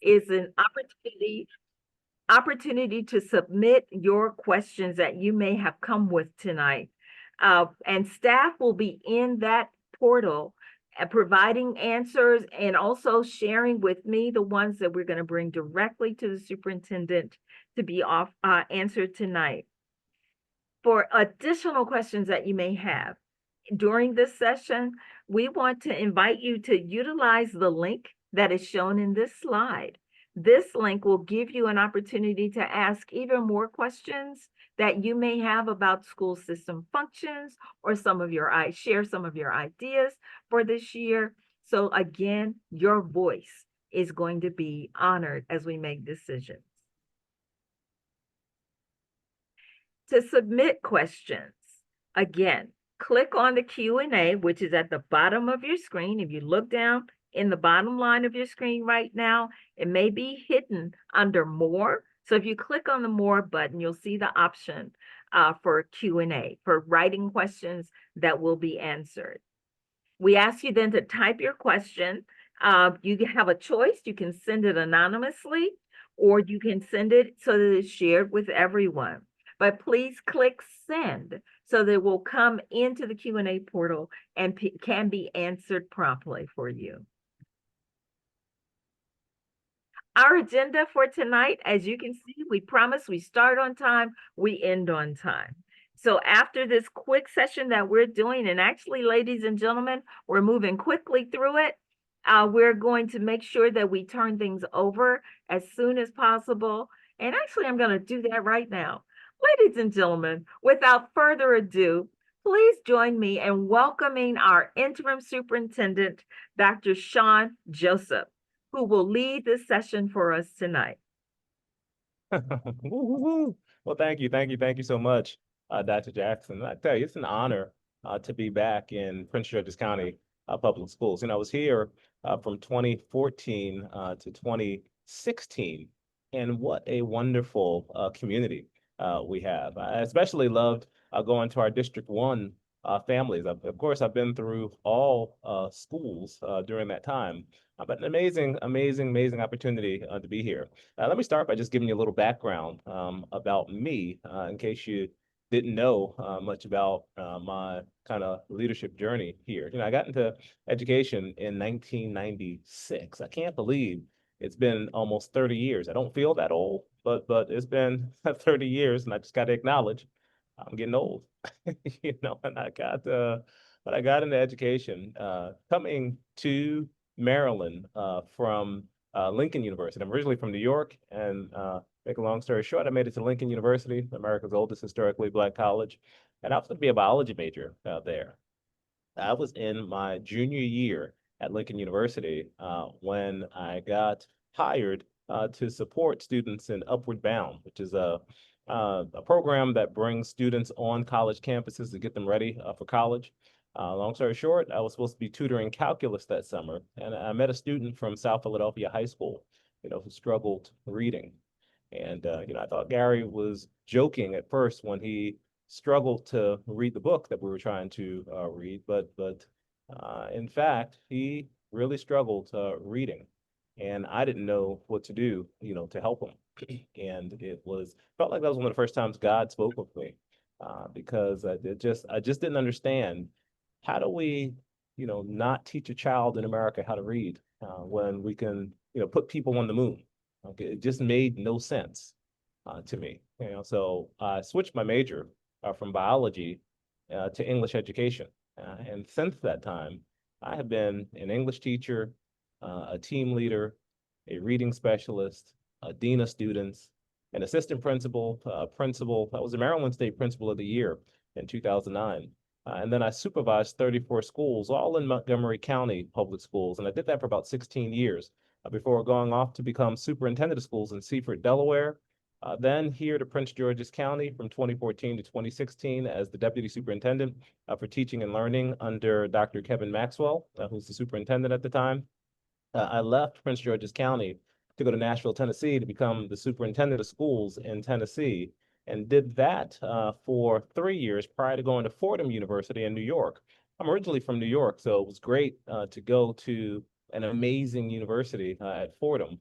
is an opportunity to submit your questions that you may have come with tonight. And staff will be in that portal providing answers and also sharing with me the ones that we're going to bring directly to the superintendent to be answered tonight. For additional questions that you may have during this session, we want to invite you to utilize the link that is shown in this slide. This link will give you an opportunity to ask even more questions that you may have about school system functions or share some of your ideas for this year. So again, your voice is going to be honored as we make decisions. To submit questions, again, click on the Q&A, which is at the bottom of your screen. If you look down in the bottom line of your screen right now, it may be hidden under More. So if you click on the More button, you'll see the option for Q&A, for writing questions that will be answered. We ask you then to type your question. You have a choice. You can send it anonymously, or you can send it so that it's shared with everyone. But please click send so that it will come into the Q&A portal and can be answered promptly for you. Our agenda for tonight, as you can see, we promise we start on time, we end on time. So after this quick session that we're doing, and actually, ladies and gentlemen, we're moving quickly through it. We're going to make sure that we turn things over as soon as possible. And actually, I'm going to do that right now. Ladies and gentlemen, without further ado, please join me in welcoming our interim superintendent, Dr. Sean Joseph, who will lead this session for us tonight. Well, thank you so much, Dr. Jackson. I tell you, it's an honor to be back in Prince George's County Public Schools. I was here from 2014 to 2016, and what a wonderful community we have. I especially loved going to our District 1 families. Of course, I've been through all schools during that time, but an amazing opportunity to be here. Let me start by just giving you a little background about me, in case you didn't know much about my kind of leadership journey here. I got into education in 1996. I can't believe it's been almost 30 years. I don't feel that old, but it's been 30 years, and I just got to acknowledge I'm getting old. And I got into education coming to Maryland from Lincoln University. I'm originally from New York, and make a long story short, I made it to Lincoln University, America's oldest historically Black college, and I was going to be a biology major there. I was in my junior year at Lincoln University when I got hired to support students in Upward Bound, which is a program that brings students on college campuses to get them ready for college. Long story short, I was supposed to be tutoring calculus that summer, and I met a student from South Philadelphia High School, who struggled reading. And, I thought Gary was joking at first when he struggled to read the book that we were trying to read, but in fact, he really struggled reading. And I didn't know what to do, to help him. And felt like that was one of the first times God spoke with me, because I just didn't understand, how do we, not teach a child in America how to read when we can, put people on the moon? Okay, it just made no sense to me. So I switched my major from biology to English education, and since that time, I have been an English teacher, a team leader, a reading specialist, a dean of students, an assistant principal, principal. I was the Maryland State Principal of the Year in 2009. And then I supervised 34 schools, all in Montgomery County public schools. And I did that for about 16 years before going off to become superintendent of schools in Seaford, Delaware. Then here to Prince George's County from 2014 to 2016 as the deputy superintendent for teaching and learning under Dr. Kevin Maxwell, who's the superintendent at the time. I left Prince George's County to go to Nashville, Tennessee to become the superintendent of schools in Tennessee, and did that for 3 years prior to going to Fordham University in New York. I'm originally from New York, so it was great to go to an amazing university at Fordham.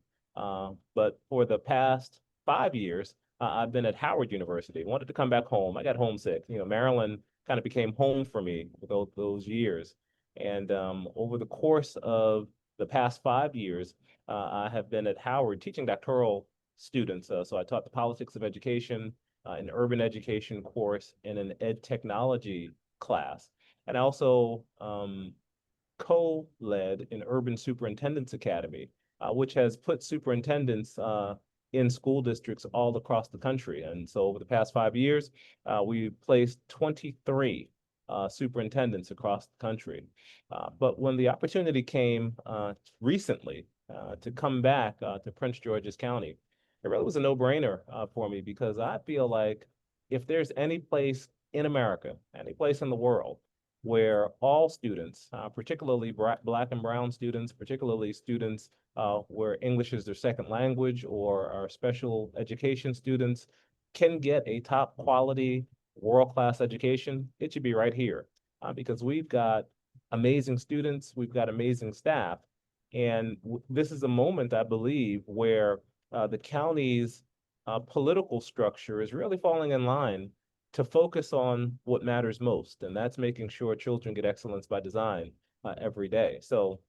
But for the past 5 years, I've been at Howard University. Wanted to come back home. I got homesick. Maryland kind of became home for me for those years. And over the course of the past 5 years, I have been at Howard teaching doctoral students. So I taught the politics of education, an urban education course, and an ed technology class. And I also co-led an urban superintendents academy, which has put superintendents in school districts all across the country. And so over the past 5 years, we placed 23 superintendents across the country. But when the opportunity came recently to come back to Prince George's County, it really was a no-brainer for me because I feel like if there's any place in America, any place in the world where all students, particularly Black and Brown students, particularly students where English is their second language or our special education students, can get a top quality world-class education, it should be right here because we've got amazing students, we've got amazing staff, and this is a moment, I believe, where the county's political structure is really falling in line to focus on what matters most, and that's making sure children get excellence by design every day. So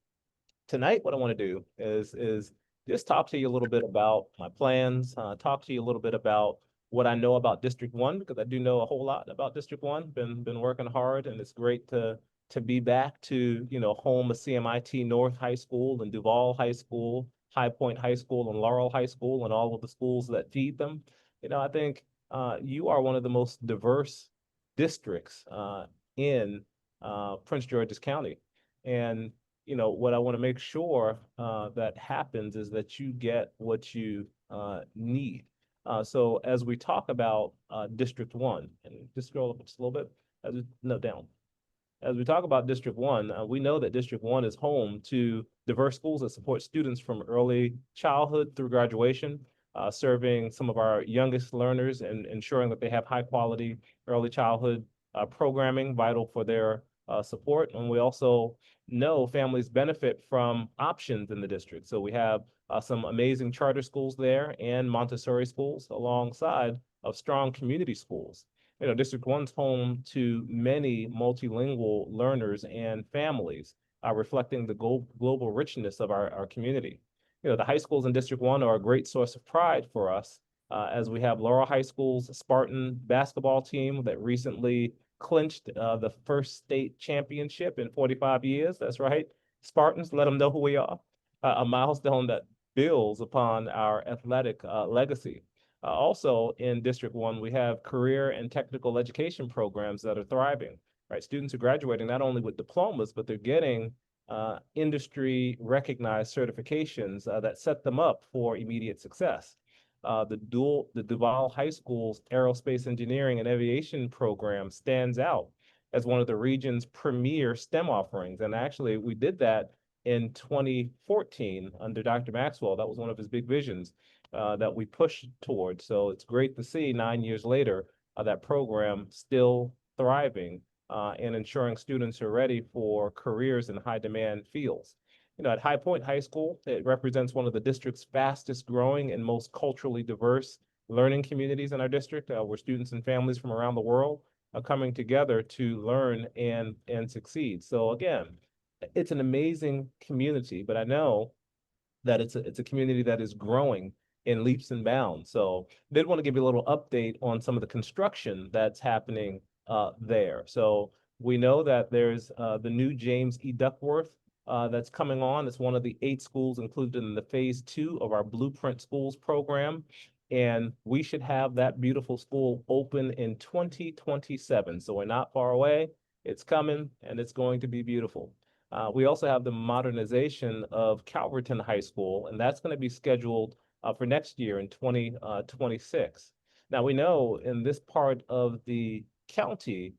tonight, what I want to do is just talk to you a little bit about my plans, talk to you a little bit about what I know about District 1, because I do know a whole lot about District 1. Been working hard, and it's great to be back to, home of CMIT North High School and Duval High School, High Point High School, and Laurel High School, and all of the schools that feed them. I think you are one of the most diverse districts in Prince George's County. And what I want to make sure that happens is that you get what you need. So as we talk about District 1, and just scroll up just a little bit, no, down. As we talk about District 1, we know that District 1 is home to diverse schools that support students from early childhood through graduation, serving some of our youngest learners and ensuring that they have high quality early childhood programming vital for their support. And we also know families benefit from options in the district. So we have some amazing charter schools there and Montessori schools alongside of strong community schools. District 1's home to many multilingual learners and families, reflecting the global richness of our community. The high schools in District 1 are a great source of pride for us, as we have Laurel High School's Spartan basketball team that recently clinched the first state championship in 45 years. That's right. Spartans, let them know who we are. A milestone that builds upon our athletic legacy. Also in District 1, we have career and technical education programs that are thriving, right? Students are graduating not only with diplomas, but they're getting industry recognized certifications that set them up for immediate success. The Duval High School's aerospace engineering and aviation program stands out as one of the region's premier STEM offerings. And actually, we did that in 2014 under Dr. Maxwell. That was one of his big visions that we pushed towards. So it's great to see 9 years later that program still thriving and ensuring students are ready for careers in high demand fields. At High Point High School, it represents one of the district's fastest growing and most culturally diverse learning communities in our district, where students and families from around the world are coming together to learn and succeed. So again, it's an amazing community, but I know that it's a community that is growing in leaps and bounds. So did want to give you a little update on some of the construction that's happening there. So we know that there's the new James E. Duckworth that's coming on. It's one of the 8 schools included in the phase 2 of our Blueprint Schools program. And we should have that beautiful school open in 2027. So we're not far away. It's coming and it's going to be beautiful. We also have the modernization of Calverton High School, and that's going to be scheduled for next year in 2026. Now, we know in this part of the county,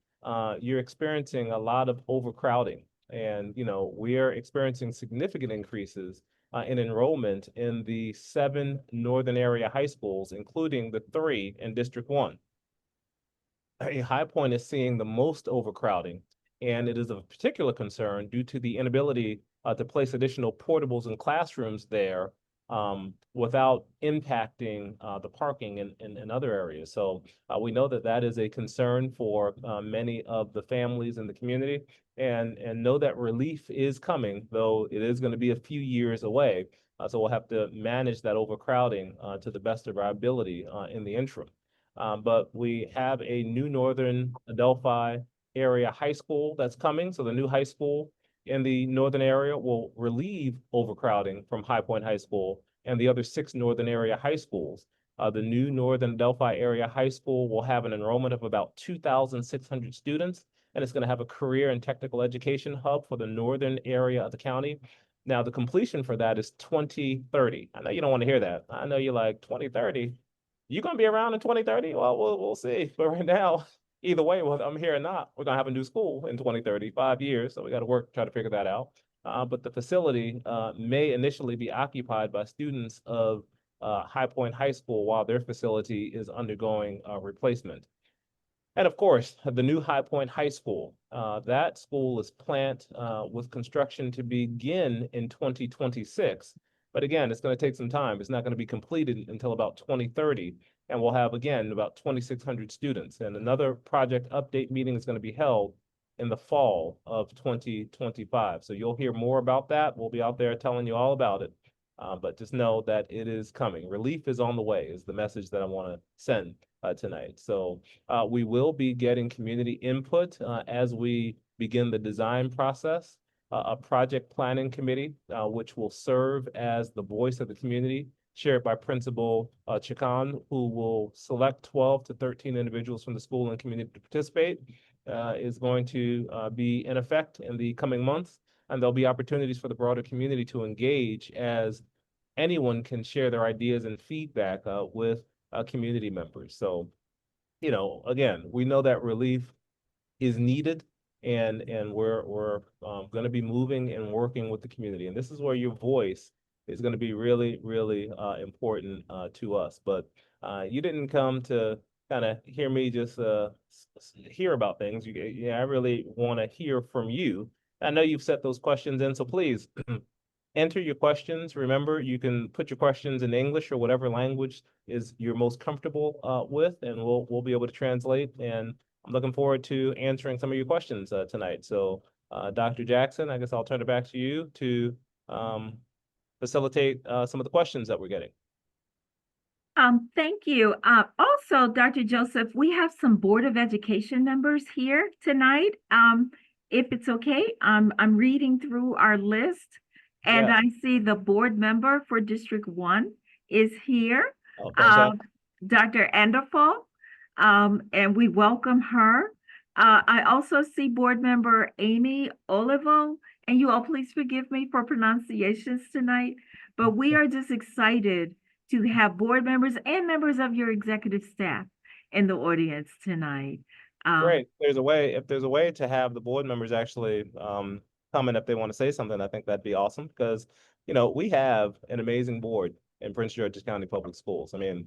you're experiencing a lot of overcrowding. And, we are experiencing significant increases in enrollment in the 7 northern area high schools, including the 3 in District 1. High Point is seeing the most overcrowding, and it is of particular concern due to the inability to place additional portables in classrooms there without impacting the parking in other areas. So we know that that is a concern for many of the families in the community, and know that relief is coming, though it is going to be a few years away. So we'll have to manage that overcrowding to the best of our ability in the interim. But we have a new Northern Adelphi area high school that's coming. So the new high school in the northern area will relieve overcrowding from High Point High School and the other 6 northern area high schools. The new Northern Adelphi area high school will have an enrollment of about 2,600 students, and it's going to have a career and technical education hub for the northern area of the county. Now, the completion for that is 2030. I know you don't want to hear that. I know you're like, 2030? You going to be around in 2030? Well, we'll see. But right now, either way, whether I'm here or not, we're going to have a new school in 2030, 5 years. So we got to work, try to figure that out. But the facility may initially be occupied by students of High Point High School while their facility is undergoing replacement. And of course, the new High Point High School. That school is planned with construction to begin in 2026. But again, it's going to take some time. It's not going to be completed until about 2030. And we'll have, again, about 2,600 students. And another project update meeting is going to be held in the fall of 2025. So you'll hear more about that. We'll be out there telling you all about it. But just know that it is coming. Relief is on the way, is the message that I want to send tonight. So we will be getting community input as we begin the design process. A project planning committee, which will serve as the voice of the community, chaired by Principal Chacon, who will select 12 to 13 individuals from the school and community to participate, is going to be in effect in the coming months. And there'll be opportunities for the broader community to engage, as anyone can share their ideas and feedback with community members. So, again, we know that relief is needed, and we're going to be moving and working with the community. And this is where your voice is going to be really, really important to us. But you didn't come to kind of hear me just hear about things. I really want to hear from you. I know you've set those questions in, so please enter your questions. Remember, you can put your questions in English or whatever language is you're most comfortable with, and we'll be able to translate. And I'm looking forward to answering some of your questions tonight. So, Dr. Jackson, I guess I'll turn it back to you to facilitate some of the questions that we're getting. Thank you. Also, Dr. Joseph, we have some Board of Education members here tonight. If it's okay, I'm reading through our list, and Yeah. I see the board member for District 1 is here, Oh, fantastic. Dr. Anderfall, and we welcome her. I also see board member Amy Olivo, and you all please forgive me for pronunciations tonight, but we are just excited to have board members and members of your executive staff in the audience tonight. Great. If there's a way to have the board members actually come in if they want to say something, I think that'd be awesome, because, we have an amazing board in Prince George's County Public Schools. I mean,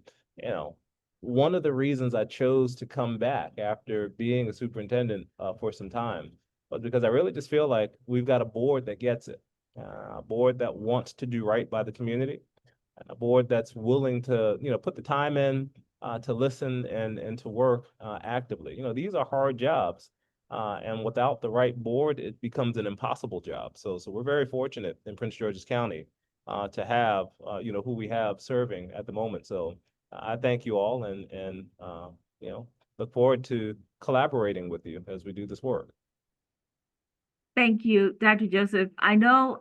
one of the reasons I chose to come back after being a superintendent for some time was because I really just feel like we've got a board that gets it, a board that wants to do right by the community, and a board that's willing to, put the time in to listen and to work actively. These are hard jobs, and without the right board, it becomes an impossible job. So we're very fortunate in Prince George's County to have, who we have serving at the moment. So I thank you all, and look forward to collaborating with you as we do this work. Thank you, Dr. Joseph. I know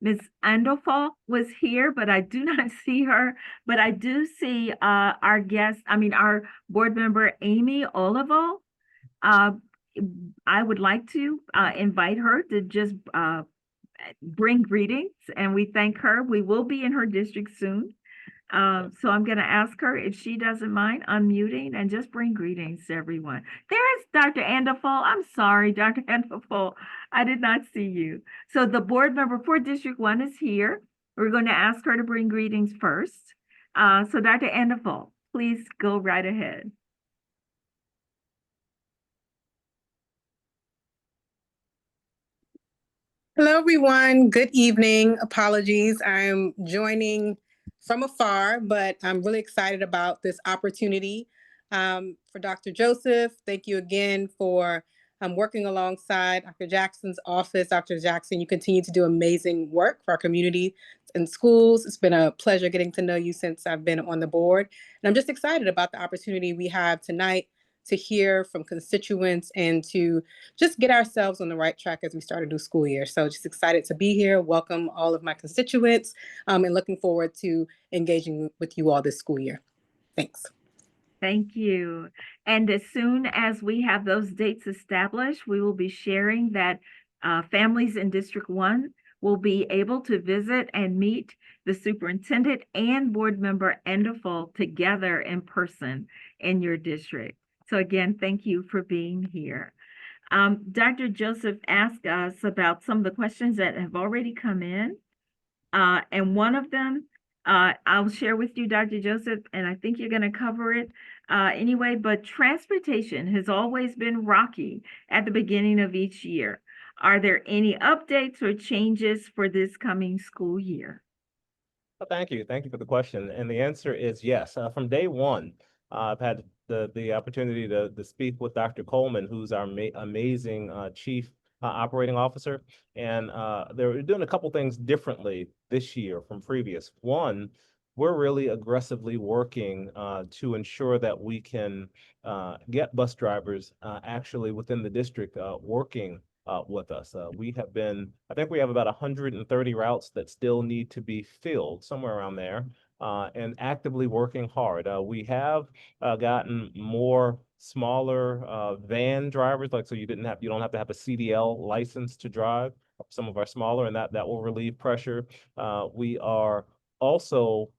Ms. Andolfo was here, but I do not see her. But I do see our board member, Amy Olivo. I would like to invite her to just bring greetings, and we thank her. We will be in her district soon. So I'm going to ask her if she doesn't mind unmuting and just bring greetings to everyone. There's Dr. Anderfall. I'm sorry, Dr. Anderfall. I did not see you. So the board member for District 1 is here. We're going to ask her to bring greetings first. So Dr. Anderfall, please go right ahead. Hello, everyone. Good evening. Apologies. I'm joining from afar, but I'm really excited about this opportunity. For Dr. Joseph, thank you again for working alongside Dr. Jackson's office. Dr. Jackson, you continue to do amazing work for our community and schools. It's been a pleasure getting to know you since I've been on the board. And I'm just excited about the opportunity we have tonight to hear from constituents and to just get ourselves on the right track as we start a new school year. So just excited to be here. Welcome all of my constituents, and looking forward to engaging with you all this school year. Thanks. Thank you. And as soon as we have those dates established, we will be sharing that families in District 1 will be able to visit and meet the superintendent and board member Endeful together in person in your district. So again, thank you for being here. Dr. Joseph asked us about some of the questions that have already come in. And one of them, I'll share with you, Dr. Joseph, and I think you're going to cover it anyway, but transportation has always been rocky at the beginning of each year. Are there any updates or changes for this coming school year? Well, thank you. Thank you for the question. And the answer is yes. From day one, I've had the opportunity to speak with Dr. Coleman, who's our amazing chief operating officer. And they're doing a couple things differently this year from previous. One, we're really aggressively working to ensure that we can get bus drivers actually within the district working with us. I think we have about 130 routes that still need to be filled, somewhere around there, and actively working hard. We have gotten more smaller van drivers, like so you don't have to have a CDL license to drive some of our smaller, and that will relieve pressure. We are also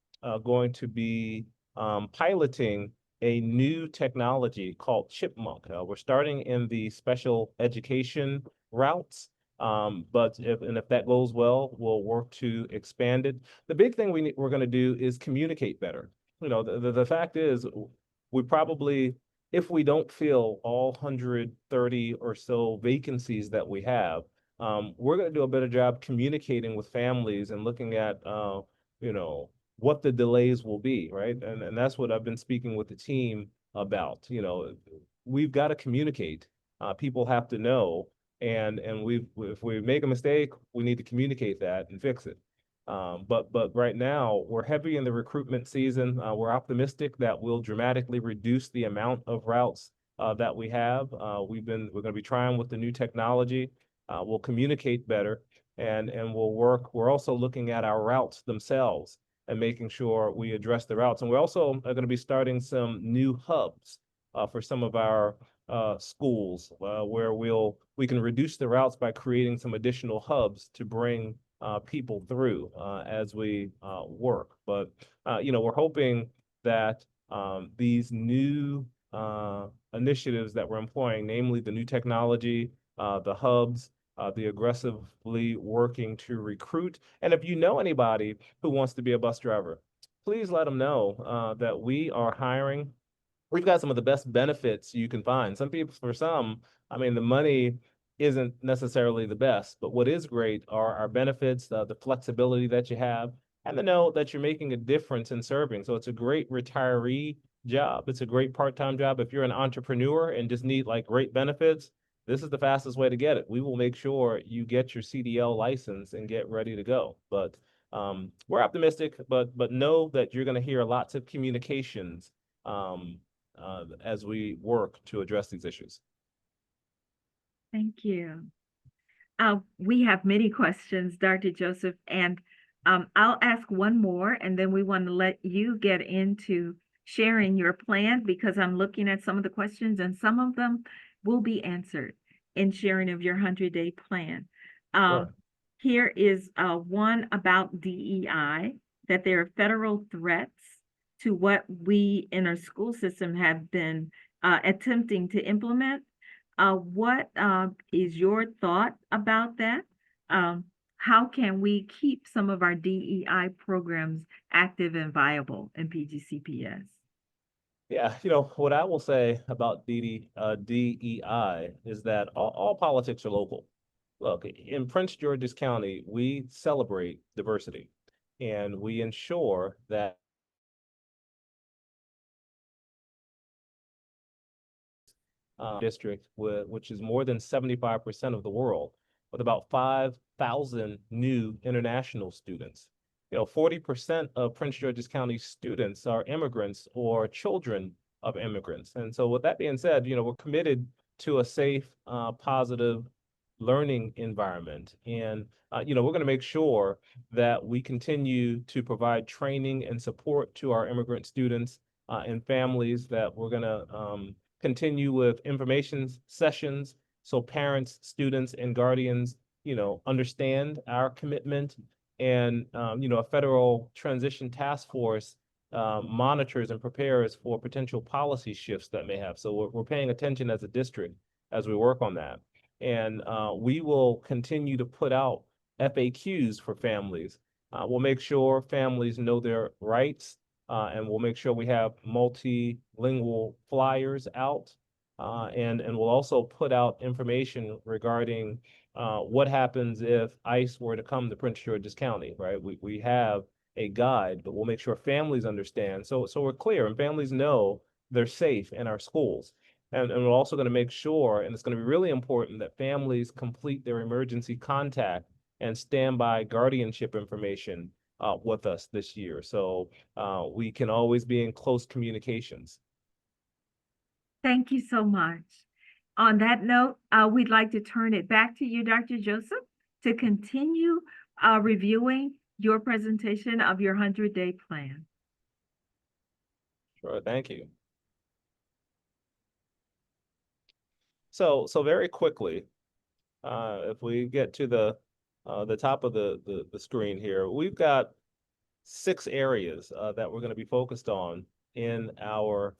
going to be piloting a new technology called Chipmunk. We're starting in the special education routes. But if that goes well, we'll work to expand it. The big thing we're going to do is communicate better. You know, the fact is, we probably, if we don't fill all 130 or so vacancies that we have, we're going to do a better job communicating with families and looking at, you know, what the delays will be, right? And that's what I've been speaking with the team about. You know, we've got to communicate. People have to know, and if we make a mistake, we need to communicate that and fix it. But right now we're heavy in the recruitment season. We're optimistic that we'll dramatically reduce the amount of routes that we have. We're going to be trying with the new technology. We'll communicate better, and we'll work. We're also looking at our routes themselves and making sure we address the routes. And we're also going to be starting some new hubs for some of our schools where we can reduce the routes by creating some additional hubs to bring people through as we work. But you know, we're hoping that these new initiatives that we're employing, namely the new technology, the hubs, the aggressively working to recruit. And if you know anybody who wants to be a bus driver, please let them know that we are hiring. We've got some of the best benefits you can find. For some, I mean, the money isn't necessarily the best, but what is great are our benefits, the flexibility that you have, and the know that you're making a difference in serving. So it's a great retiree job. It's a great part-time job. If you're an entrepreneur and just need like great benefits, this is the fastest way to get it. We will make sure you get your CDL license and get ready to go. But we're optimistic, but know that you're going to hear lots of communications as we work to address these issues. Thank you. We have many questions, Dr. Joseph, and I'll ask one more, and then we want to let you get into sharing your plan because I'm looking at some of the questions, and some of them will be answered in sharing of your 100-day plan. Sure. Here is one about DEI, that there are federal threats to what we in our school system have been attempting to implement. What is your thought about that? How can we keep some of our DEI programs active and viable in PGCPS? Yeah, you know, what I will say about DEI is that all politics are local. Look, in Prince George's County, we celebrate diversity and we ensure that district, which is more than 75% of the world, with about 5,000 new international students. 40% of Prince George's County students are immigrants or children of immigrants. And so with that being said, we're committed to a safe, positive learning environment. And, we're going to make sure that we continue to provide training and support to our immigrant students and families, that we're going to continue with information sessions so parents, students, and guardians, understand our commitment. And, a federal transition task force monitors and prepares for potential policy shifts that may have. So we're paying attention as a district as we work on that. And we will continue to put out FAQs for families. We'll make sure families know their rights, and we'll make sure we have multilingual flyers out. And we'll also put out information regarding what happens if ICE were to come to Prince George's County, right? We have a guide, but we'll make sure families understand. So we're clear and families know they're safe in our schools. And we're also going to make sure, and it's going to be really important, that families complete their emergency contact and standby guardianship information with us this year. So we can always be in close communications. Thank you so much. On that note, we'd like to turn it back to you, Dr. Joseph, to continue reviewing your presentation of your 100-day plan. Sure, thank you. So very quickly, if we get to the top of the screen here, we've got 6 areas that we're going to be focused on in our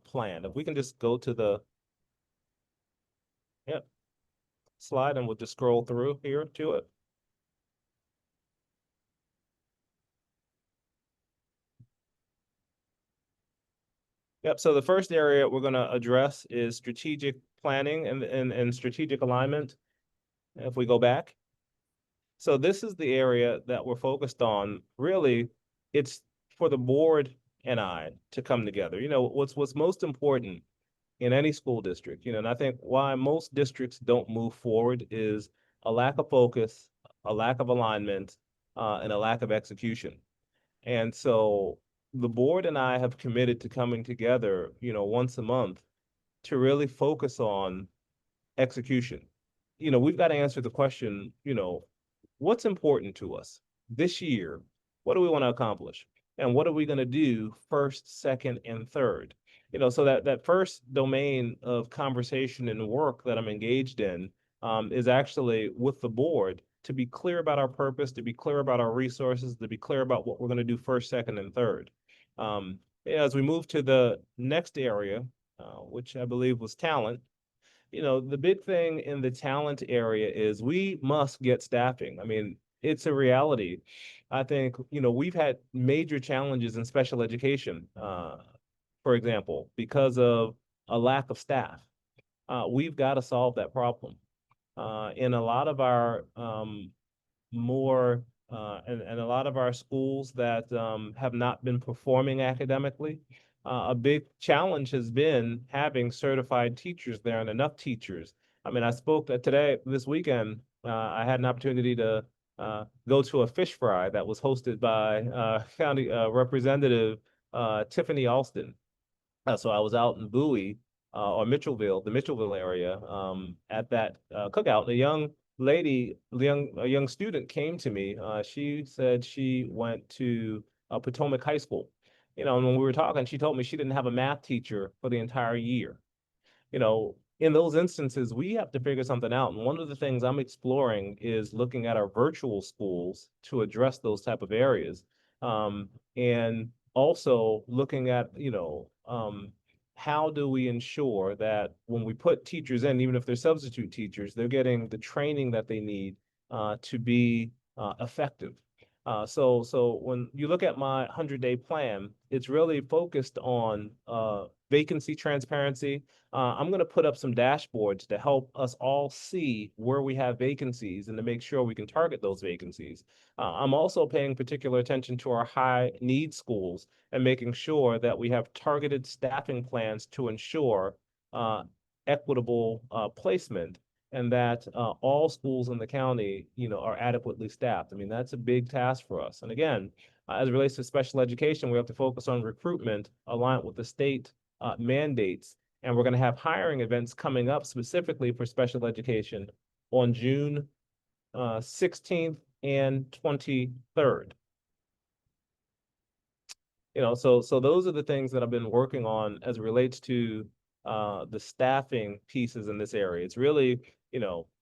plan. If we can just go to the slide, and we'll just scroll through here to it. Yep, so the first area we're going to address is strategic planning and strategic alignment. If we go back. So this is the area that we're focused on. Really, it's for the board and I to come together. What's most important in any school district, and I think why most districts don't move forward is a lack of focus, a lack of alignment, and a lack of execution. And so the board and I have committed to coming together, once a month to really focus on execution. We've got to answer the question, what's important to us this year? What do we want to accomplish? And what are we going to do first, second, and third? So that first domain of conversation and work that I'm engaged in is actually with the board, to be clear about our purpose, to be clear about our resources, to be clear about what we're going to do first, second, and third. As we move to the next area, which I believe was talent, the big thing in the talent area is we must get staffing. I mean, it's a reality. I think, we've had major challenges in special education, for example, because of a lack of staff. We've got to solve that problem. In a lot of our and a lot of our schools that have not been performing academically, a big challenge has been having certified teachers there and enough teachers. I mean, I spoke this weekend, I had an opportunity to go to a fish fry that was hosted by County Representative Tiffany Alston. So I was out in Bowie or Mitchellville, the Mitchellville area, at that cookout. A young student came to me. She said she went to Potomac High School. And when we were talking, she told me she didn't have a math teacher for the entire year. In those instances, we have to figure something out. And one of the things I'm exploring is looking at our virtual schools to address those type of areas. And also looking at, how do we ensure that when we put teachers in, even if they're substitute teachers, they're getting the training that they need to be effective. So when you look at my 100-day plan, it's really focused on vacancy transparency. I'm going to put up some dashboards to help us all see where we have vacancies and to make sure we can target those vacancies. I'm also paying particular attention to our high need schools and making sure that we have targeted staffing plans to ensure equitable placement, and that all schools in the county, are adequately staffed. I mean, that's a big task for us. And again, as it relates to special education, we have to focus on recruitment aligned with the state mandates. And we're going to have hiring events coming up specifically for special education on June 16th and 23rd. So those are the things that I've been working on as it relates to the staffing pieces in this area. It's really,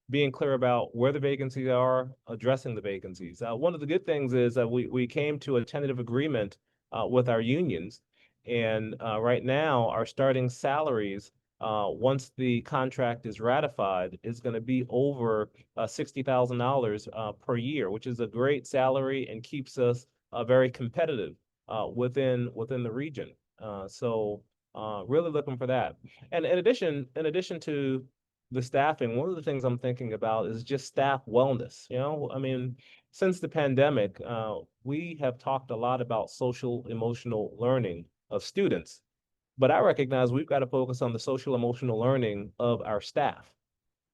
being clear about where the vacancies are, addressing the vacancies. One of the good things is that we came to a tentative agreement with our unions, and right now our starting salaries, once the contract is ratified, is going to be over $60,000 per year, which is a great salary and keeps us very competitive within the region. So really looking for that. And in addition to the staffing, one of the things I'm thinking about is just staff wellness. I mean, since the pandemic, we have talked a lot about social emotional learning of students, but I recognize we've got to focus on the social emotional learning of our staff.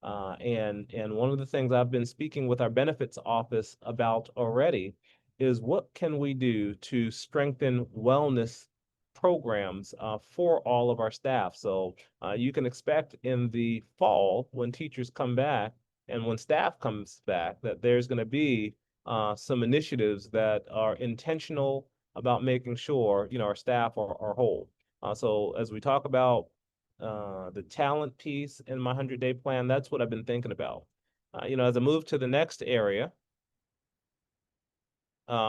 And one of the things I've been speaking with our benefits office about already is what can we do to strengthen wellness programs for all of our staff. So you can expect in the fall, when teachers come back and when staff comes back, that there's going to be some initiatives that are intentional about making sure our staff are whole. So as we talk about the talent piece in my 100-day plan, that's what I've been thinking about. As I move to the next area,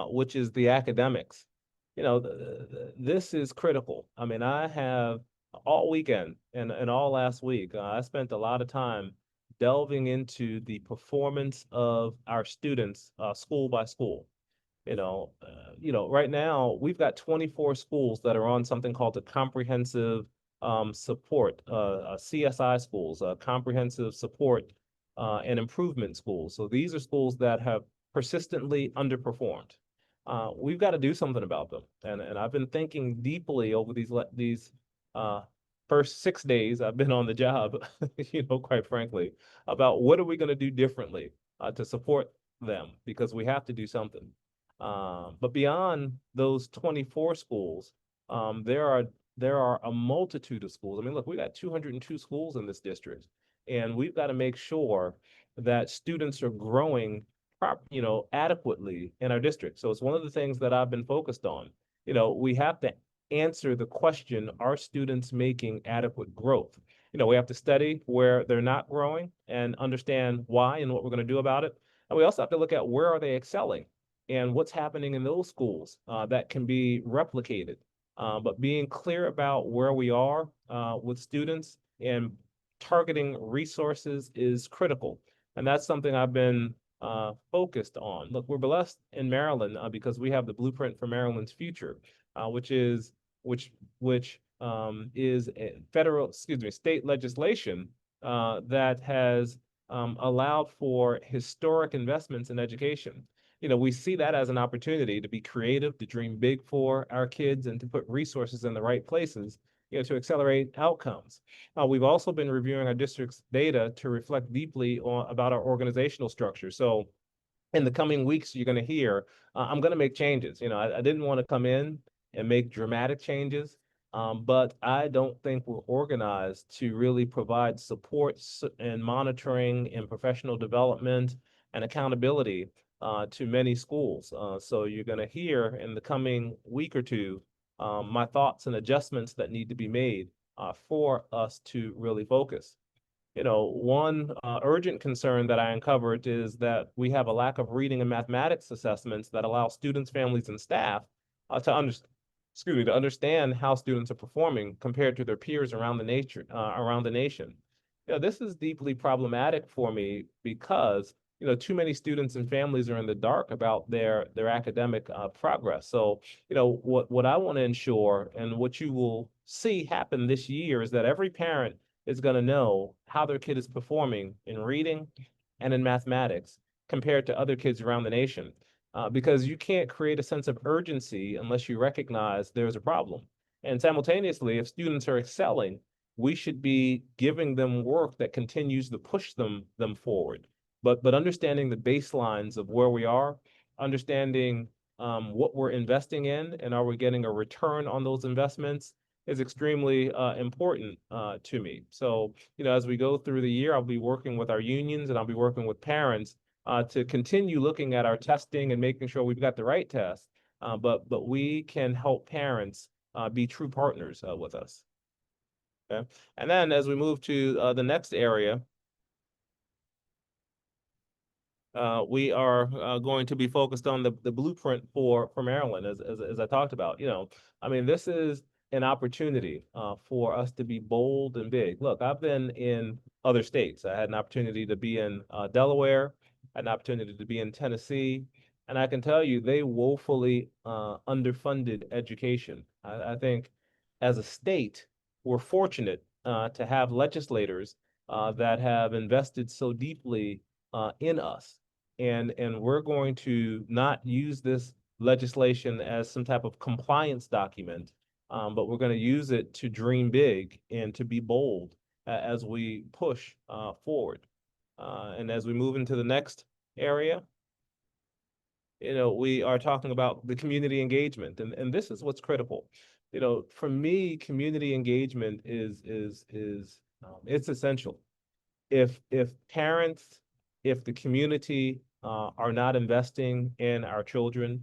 which is the academics. This is critical. I mean, I have all weekend and all last week, I spent a lot of time delving into the performance of our students, school by school. Right now we've got 24 schools that are on something called a comprehensive support, CSI schools, comprehensive support and improvement schools. So these are schools that have persistently underperformed. We've got to do something about them. And I've been thinking deeply over these first 6 days I've been on the job, quite frankly, about what are we going to do differently to support them, because we have to do something. But beyond those 24 schools, there are a multitude of schools. I mean, look, we got 202 schools in this district, and we've got to make sure that students are growing adequately in our district. So it's one of the things that I've been focused on. We have to answer the question, are students making adequate growth? We have to study where they're not growing and understand why and what we're going to do about it. And we also have to look at where are they excelling and what's happening in those schools that can be replicated. But being clear about where we are with students and targeting resources is critical. And that's something I've been focused on. Look, we're blessed in Maryland because we have the Blueprint for Maryland's Future, which is a state legislation that has allowed for historic investments in education. We see that as an opportunity to be creative, to dream big for our kids, and to put resources in the right places, to accelerate outcomes. We've also been reviewing our district's data to reflect deeply about our organizational structure. So in the coming weeks, you're going to hear, I'm going to make changes. I didn't want to come in and make dramatic changes, but I don't think we're organized to really provide support and monitoring and professional development and accountability to many schools. So you're going to hear in the coming week or two my thoughts and adjustments that need to be made for us to really focus. One urgent concern that I uncovered is that we have a lack of reading and mathematics assessments that allow students, families, and staff to understand how students are performing compared to their peers around the nation. This is deeply problematic for me because too many students and families are in the dark about their academic progress. So, what I want to ensure and what you will see happen this year is that every parent is going to know how their kid is performing in reading and in mathematics compared to other kids around the nation. Because you can't create a sense of urgency unless you recognize there's a problem. And simultaneously, if students are excelling, we should be giving them work that continues to push them forward. But understanding the baselines of where we are, understanding what we're investing in, and are we getting a return on those investments is extremely important to me. So, as we go through the year, I'll be working with our unions and I'll be working with parents to continue looking at our testing and making sure we've got the right test. But we can help parents be true partners with us. Okay. And then as we move to the next area, we are going to be focused on the blueprint for Maryland, as I talked about. I mean, this is an opportunity for us to be bold and big. Look, I've been in other states. I had an opportunity to be in Delaware, had an opportunity to be in Tennessee, and I can tell you they woefully underfunded education. I think as a state, we're fortunate to have legislators that have invested so deeply in us. And we're going to not use this legislation as some type of compliance document, but we're going to use it to dream big and to be bold as we push forward. And as we move into the next area, we are talking about the community engagement, and this is what's critical. For me, community engagement is it's essential. If parents, if the community are not investing in our children,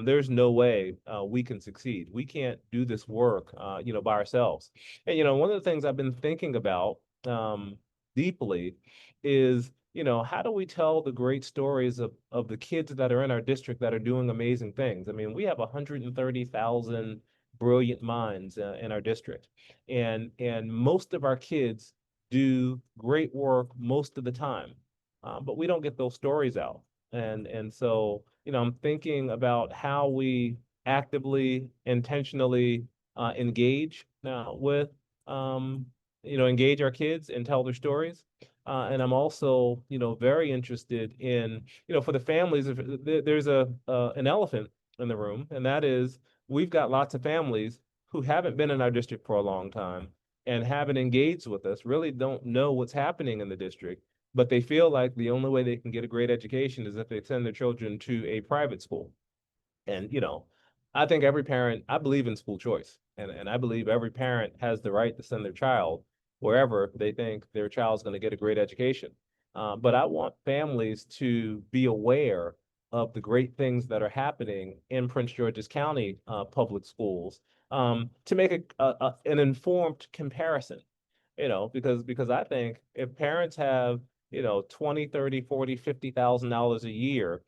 there's no way we can succeed. We can't do this work, by ourselves. And one of the things I've been thinking about deeply is, how do we tell the great stories of the kids that are in our district that are doing amazing things? I mean, we have 130,000 brilliant minds in our district, and most of our kids do great work most of the time, but we don't get those stories out. And so, I'm thinking about how we actively, intentionally engage with, engage our kids and tell their stories. And I'm also, very interested in, for the families, if there's an elephant in the room, and that is we've got lots of families who haven't been in our district for a long time and haven't engaged with us, really don't know what's happening in the district, but they feel like the only way they can get a great education is if they send their children to a private school. And, I think every parent, I believe in school choice, and I believe every parent has the right to send their child wherever they think their child's going to get a great education. But I want families to be aware of the great things that are happening in Prince George's County public schools, to make an informed comparison, because I think if parents have, 20, 30, 40, $50,000 a year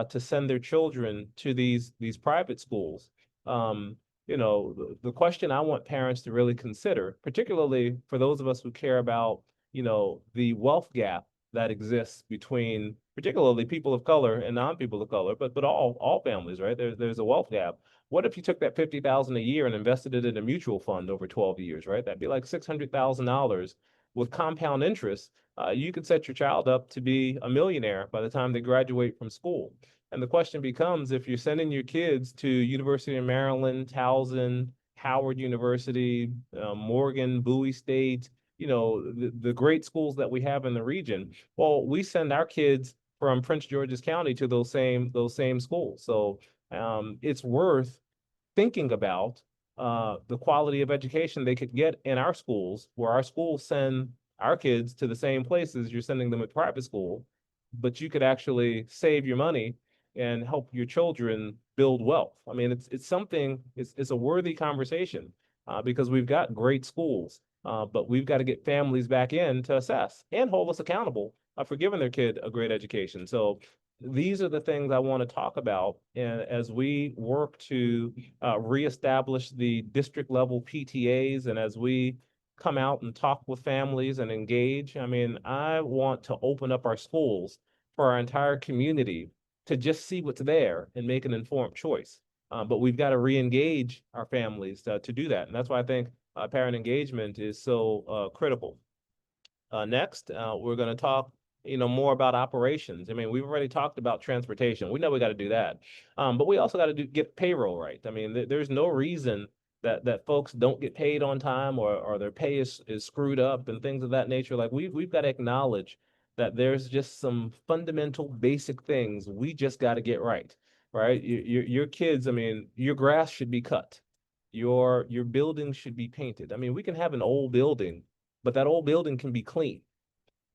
to send their children to these private schools, the question I want parents to really consider, particularly for those of us who care about, the wealth gap that exists between particularly people of color and non-people of color, but all families, right? There's a wealth gap. What if you took that 50,000 a year and invested it in a mutual fund over 12 years, right? That'd be like $600,000 with compound interest. You could set your child up to be a millionaire by the time they graduate from school. And the question becomes, if you're sending your kids to University of Maryland, Towson, Howard University, Morgan, Bowie State, the great schools that we have in the region, well, we send our kids from Prince George's County to those same schools. So it's worth thinking about the quality of education they could get in our schools, where our schools send our kids to the same places you're sending them at private school, but you could actually save your money and help your children build wealth. I mean, it's something, it's a worthy conversation because we've got great schools, but we've got to get families back in to assess and hold us accountable for giving their kid a great education. So these are the things I want to talk about, and as we work to reestablish the district level PTAs, and as we come out and talk with families and engage, I mean, I want to open up our schools for our entire community to just see what's there and make an informed choice. But we've got to re-engage our families to do that. And that's why I think parent engagement is so critical. Next, we're going to talk, more about operations. I mean, we've already talked about transportation. We know we got to do that, but we also got to get payroll right. I mean, there's no reason that folks don't get paid on time, or their pay is screwed up and things of that nature. Like we've got to acknowledge that there's just some fundamental basic things we just got to get right. Right? Your kids, I mean, your grass should be cut. Your building should be painted. I mean, we can have an old building, but that old building can be clean.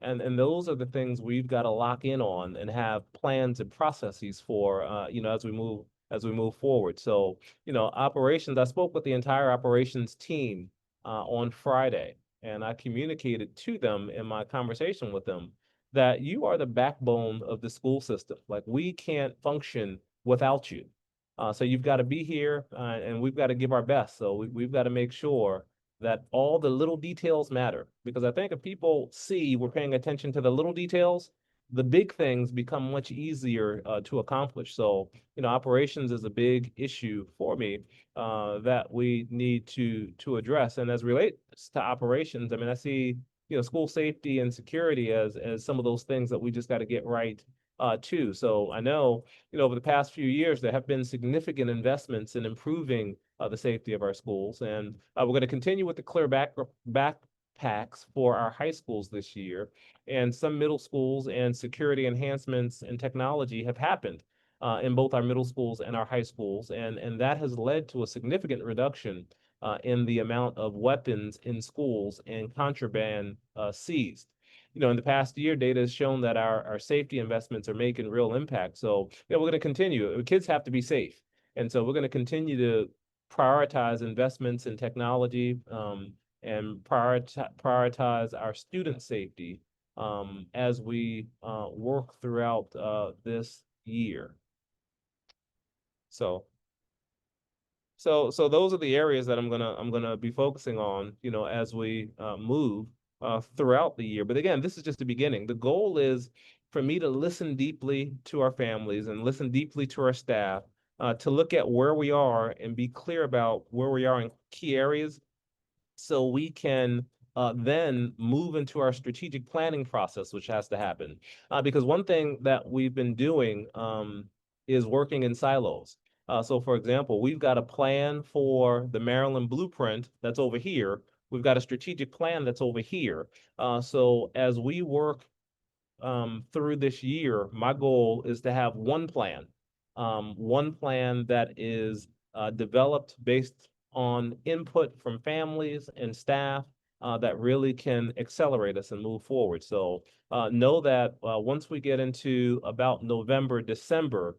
And those are the things we've got to lock in on and have plans and processes for, as we move forward. So, operations, I spoke with the entire operations team on Friday, and I communicated to them in my conversation with them that you are the backbone of the school system. Like, we can't function without you. So you've got to be here, and we've got to give our best. So we've got to make sure that all the little details matter, because I think if people see we're paying attention to the little details, the big things become much easier to accomplish. So, operations is a big issue for me that we need to address. And as relates to operations, I mean, I see, school safety and security as some of those things that we just got to get right too. So I know, over the past few years, there have been significant investments in improving the safety of our schools. And we're going to continue with the clear backpacks for our high schools this year. And some middle schools, and security enhancements and technology have happened in both our middle schools and our high schools. And that has led to a significant reduction in the amount of weapons in schools and contraband seized. In the past year, data has shown that our safety investments are making real impact. So, we're going to continue. Kids have to be safe. And so we're going to continue to prioritize investments in technology, and prioritize our student safety as we work throughout this year. So those are the areas that I'm gonna be focusing on, as we move throughout the year. But again, this is just the beginning. The goal is for me to listen deeply to our families and listen deeply to our staff, to look at where we are and be clear about where we are in key areas, so we can then move into our strategic planning process, which has to happen. Because one thing that we've been doing is working in silos. So for example, we've got a plan for the Maryland blueprint that's over here. We've got a strategic plan that's over here. So as we work through this year, my goal is to have one plan that is developed based on input from families and staff that really can accelerate us and move forward. So know that once we get into about November, December,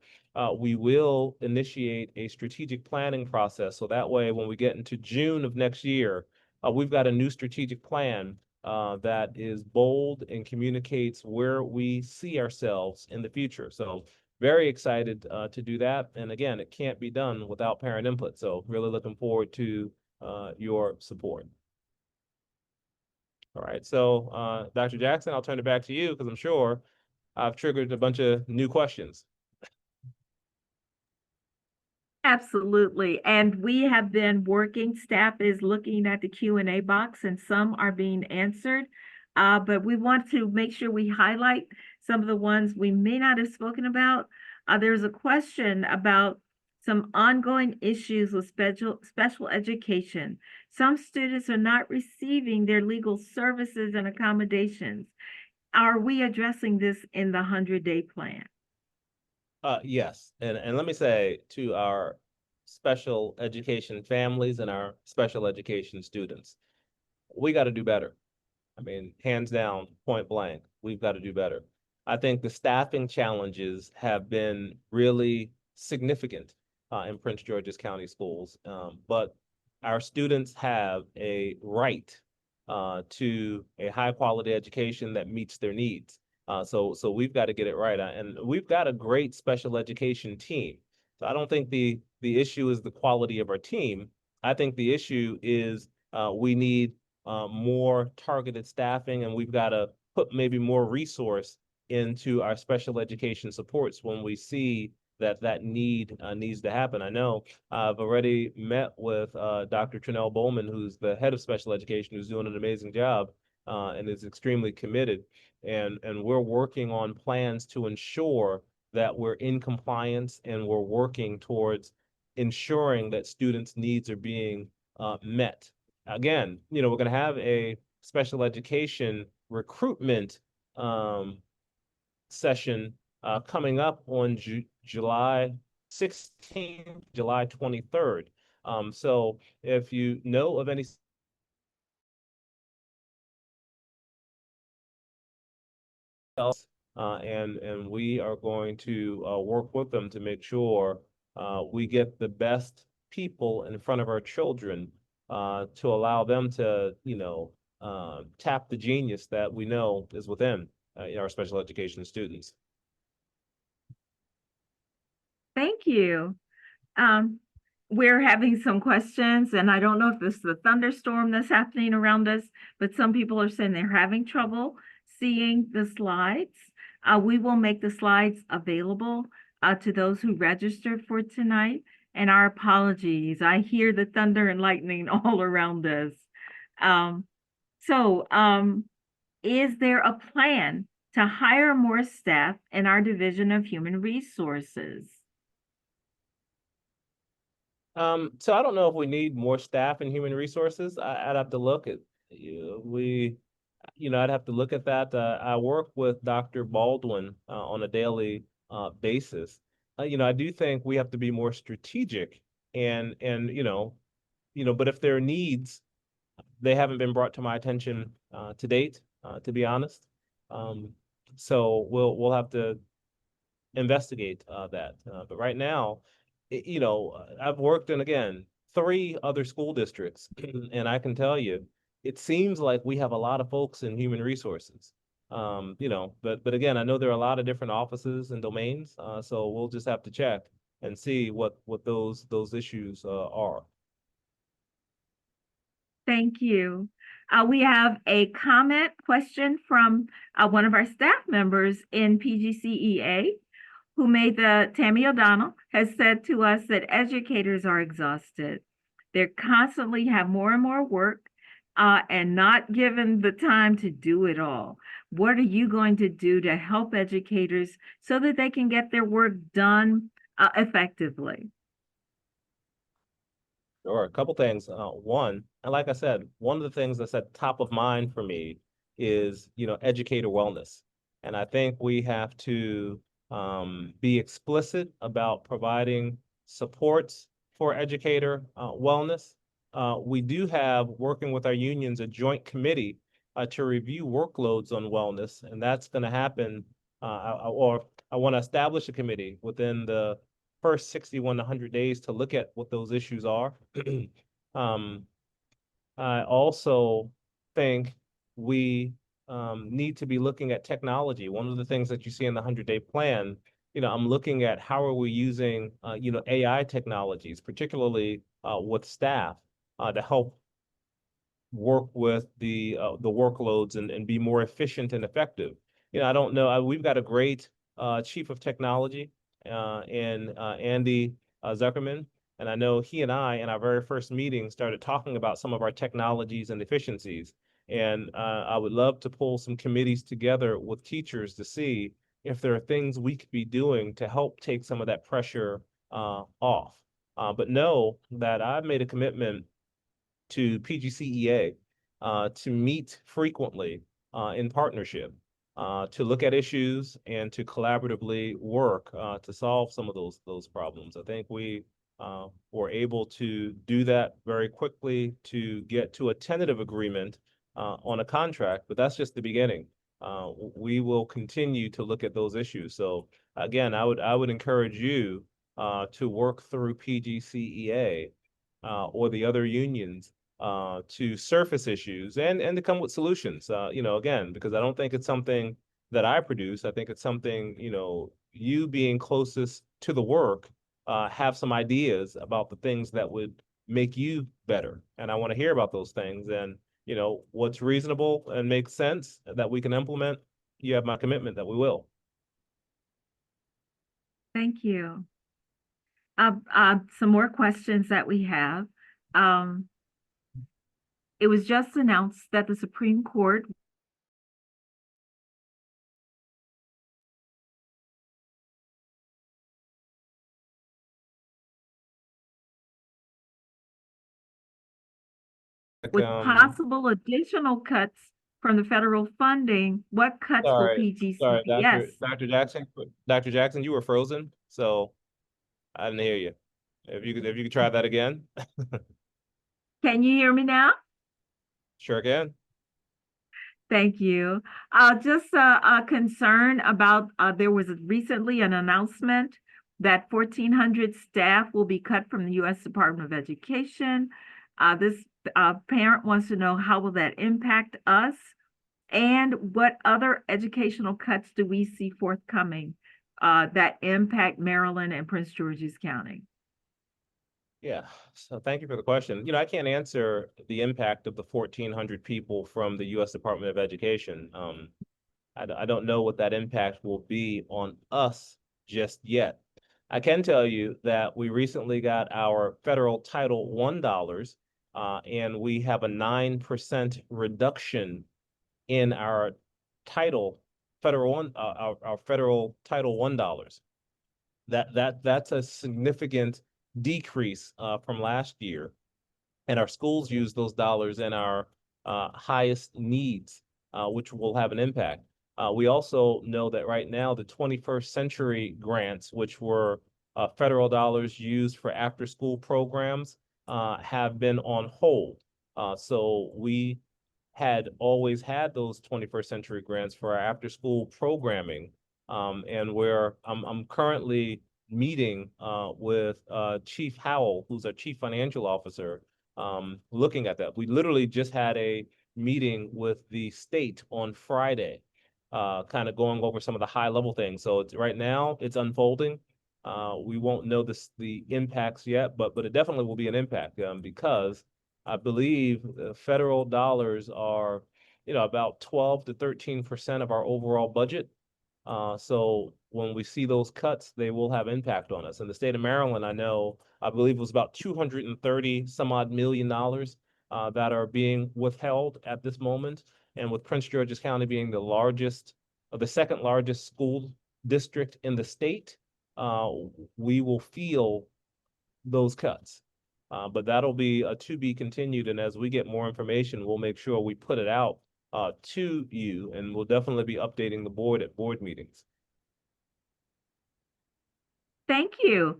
we will initiate a strategic planning process. So that way, when we get into June of next year, we've got a new strategic plan that is bold and communicates where we see ourselves in the future. So very excited to do that. And again, it can't be done without parent input. So really looking forward to your support. All right, so Dr. Jackson, I'll turn it back to you because I'm sure I've triggered a bunch of new questions. Absolutely. And we have been working, staff is looking at the Q&A box, and some are being answered. But we want to make sure we highlight some of the ones we may not have spoken about. There's a question about some ongoing issues with special education. Some students are not receiving their legal services and accommodations. Are we addressing this in the 100-day plan? Yes, and let me say to our special education families and our special education students, we got to do better. I mean, hands down, point blank, we've got to do better. I think the staffing challenges have been really significant in Prince George's County schools, but our students have a right to a high quality education that meets their needs. So we've got to get it right, and we've got a great special education team. So I don't think the issue is the quality of our team. I think the issue is we need more targeted staffing, and we've got to put maybe more resource into our special education supports when we see that need needs to happen. I know I've already met with Dr. Trinell Bowman, who's the head of special education, who's doing an amazing job and is extremely committed. And we're working on plans to ensure that we're in compliance and we're working towards ensuring that students' needs are being met. Again, we're going to have a special education recruitment session coming up on July 16th, July 23rd. So if you know of any else, and we are going to work with them to make sure we get the best people in front of our children to allow them to, tap the genius that we know is within our special education students. Thank you. Um, we're having some questions, and I don't know if this is the thunderstorm that's happening around us, but some people are saying they're having trouble seeing the slides. We will make the slides available to those who registered for tonight. And our apologies. I hear the thunder and lightning all around us. Is there a plan to hire more staff in our Division of Human Resources? So I don't know if we need more staff in human resources. I'd have to look at I'd have to look at that. I work with Dr. Baldwin on a daily basis. I do think we have to be more strategic and but if there are needs, they haven't been brought to my attention to date, to be honest. So we'll have to investigate that. But right now, I've worked in, again, 3 other school districts, and I can tell you, it seems like we have a lot of folks in human resources. But again, I know there are a lot of different offices and domains, so we'll just have to check and see what those issues are. Thank you. We have a comment question from one of our staff members in PGCEA who made Tammy O'Donnell has said to us that educators are exhausted. They constantly have more and more work and not given the time to do it all. What are you going to do to help educators so that they can get their work done effectively? Sure, a couple things. One, and like I said, one of the things that's at top of mind for me is, educator wellness. And I think we have to be explicit about providing supports for educator wellness. We do have, working with our unions, a joint committee to review workloads on wellness, and that's going to happen, or I want to establish a committee within the first 61 to 100 days to look at what those issues are. I also think we need to be looking at technology. One of the things that you see in the 100-day plan, I'm looking at how are we using, AI technologies, particularly with staff to help work with the workloads and be more efficient and effective. I don't know. We've got a great chief of technology in Andy Zuckerman. And I know he and I, in our very first meeting, started talking about some of our technologies and efficiencies. And I would love to pull some committees together with teachers to see if there are things we could be doing to help take some of that pressure off. But know that I've made a commitment to PGCEA to meet frequently in partnership, to look at issues and to collaboratively work to solve some of those problems. I think we were able to do that very quickly to get to a tentative agreement on a contract, but that's just the beginning. We will continue to look at those issues. So again, I would encourage you to work through PGCEA or the other unions to surface issues and to come with solutions. Again, because I don't think it's something that I produce. I think it's something, you being closest to the work, have some ideas about the things that would make you better. And I want to hear about those things and, what's reasonable and makes sense that we can implement. you have my commitment that we will. Thank you. Some more questions that we have. It was just announced that the Supreme Court with possible additional cuts from the federal funding. What cuts will Sorry, PGCPS? Dr. Jackson, you were frozen, so I didn't hear you. If you could try that again. Can you hear me now? Sure can. Thank you. Just a concern about, there was recently an announcement that 1,400 staff will be cut from the U.S. Department of Education. This parent wants to know, how will that impact us? And what other educational cuts do we see forthcoming that impact Maryland and Prince George's County? Yeah, so thank you for the question. I can't answer the impact of the 1,400 people from the U.S. Department of Education. I don't know what that impact will be on us just yet. I can tell you that we recently got our federal Title I dollars, and we have a 9% reduction in our our federal Title I dollars. That's a significant decrease from last year, and our schools use those dollars in our highest needs, which will have an impact. We also know that right now the 21st Century grants, which were federal dollars used for after-school programs, have been on hold. So we had always had those 21st Century grants for our after-school programming, and I'm currently meeting with Chief Howell, who's our Chief Financial Officer, looking at that. We literally just had a meeting with the state on Friday, kind of going over some of the high level things. So right now it's unfolding. We won't know the impacts yet, but it definitely will be an impact, because I believe federal dollars are, about 12 to 13% of our overall budget. So when we see those cuts, they will have impact on us. In the state of Maryland, I believe it was about 230 some odd $million that are being withheld at this moment. And with Prince George's County being the second largest school district in the state, we will feel those cuts. But that'll be to be continued. And as we get more information, we'll make sure we put it out to you, and we'll definitely be updating the board at board meetings. Thank you.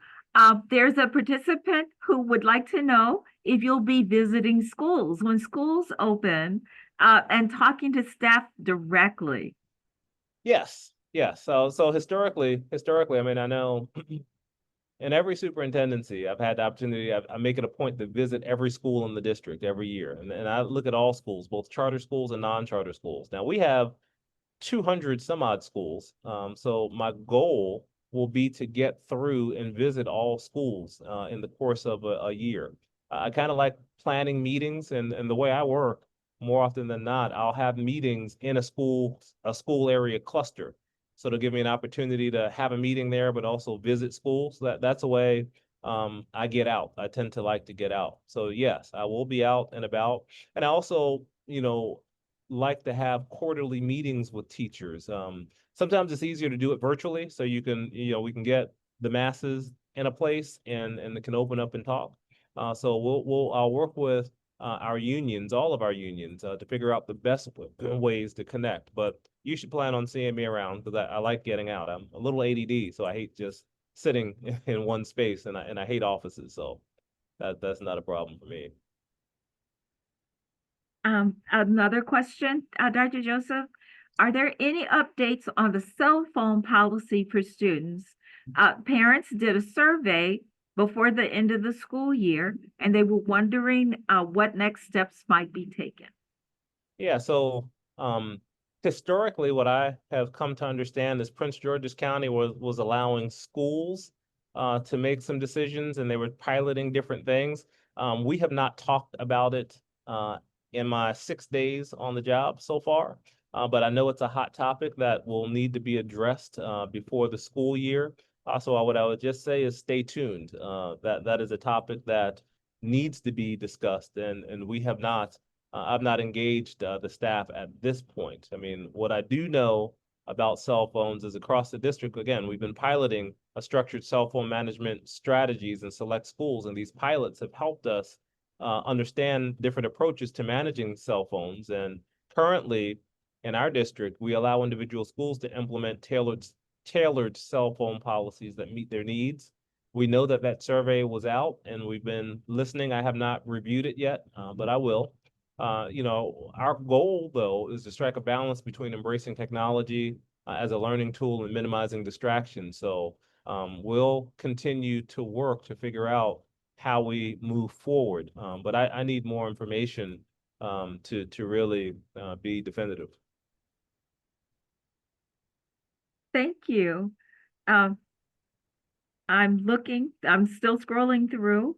There's a participant who would like to know if you'll be visiting schools when schools open and talking to staff directly. Yes. So historically, I mean, I know in every superintendency, I've had the opportunity, I make it a point to visit every school in the district every year. And I look at all schools, both charter schools and non-charter schools. Now we have 200 some odd schools. So my goal will be to get through and visit all schools in the course of a year. I kind of like planning meetings, and the way I work, more often than not, I'll have meetings in a school area cluster. So to give me an opportunity to have a meeting there, but also visit schools. That's a way I get out. I tend to like to get out. So yes, I will be out and about. And I also, like to have quarterly meetings with teachers. Sometimes it's easier to do it virtually, so we can get the masses in a place and it can open up and talk. So I'll work with our unions, all of our unions, to figure out the best ways to connect. But you should plan on seeing me around, because I like getting out. I'm a little ADD, so I hate just sitting in one space, and I hate offices. So that's not a problem for me. Another question, Dr. Joseph, are there any updates on the cell phone policy for students? Parents did a survey before the end of the school year, and they were wondering what next steps might be taken. Yeah, so historically, what I have come to understand is Prince George's County was allowing schools to make some decisions, and they were piloting different things. We have not talked about it in my 6 days on the job so far. but I know it's a hot topic that will need to be addressed before the school year. So what I would just say is stay tuned. That is a topic that needs to be discussed, and we have not. I've not engaged the staff at this point. I mean, what I do know about cell phones is across the district. Again, we've been piloting a structured cell phone management strategies in select schools, and these pilots have helped us understand different approaches to managing cell phones. And currently, in our district, we allow individual schools to implement tailored cell phone policies that meet their needs. We know that that survey was out, and we've been listening. I have not reviewed it yet, but I will. Our goal, though, is to strike a balance between embracing technology as a learning tool and minimizing distractions. So we'll continue to work to figure out how we move forward. But I need more information to really be definitive. Thank you. Um, I'm still scrolling through.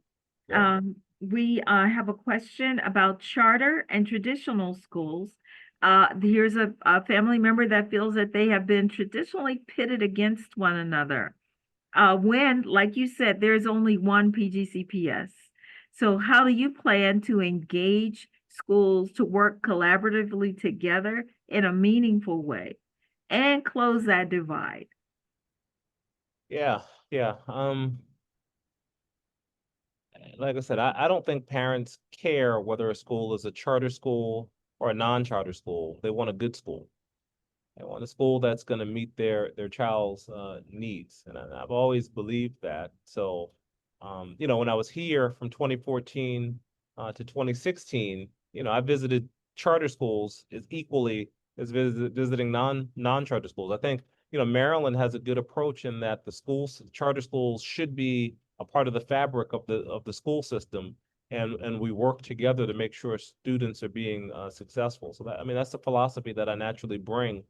Yeah. We have a question about charter and traditional schools. Here's a family member that feels that they have been traditionally pitted against one another. When, like you said, there's only one PGCPS. So how do you plan to engage schools to work collaboratively together in a meaningful way and close that divide? Yeah, yeah. Like I said, I don't think parents care whether a school is a charter school or a non-charter school. They want a good school. They want a school that's going to meet their child's needs, and I've always believed that. So, when I was here from 2014 to 2016, I visited charter schools as equally as visiting non-charter schools. I think Maryland has a good approach in that the charter schools should be a part of the fabric of the school system, and we work together to make sure students are being successful. So that's the philosophy that I naturally bring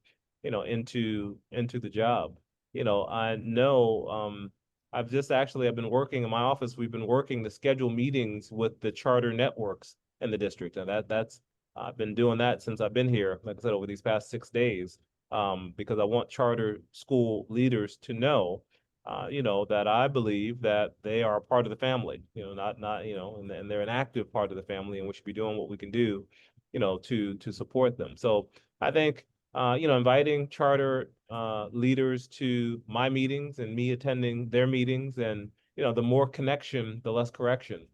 into the job. I know I've been working in my office. We've been working to schedule meetings with the charter networks in the district, and that's I've been doing that since I've been here, like I said, over these past 6 days, because I want charter school leaders to know that I believe that they are a part of the family, not, and they're an active part of the family, and we should be doing what we can do, to support them. So I think inviting charter leaders to my meetings and me attending their meetings, and the more connection, the less correction.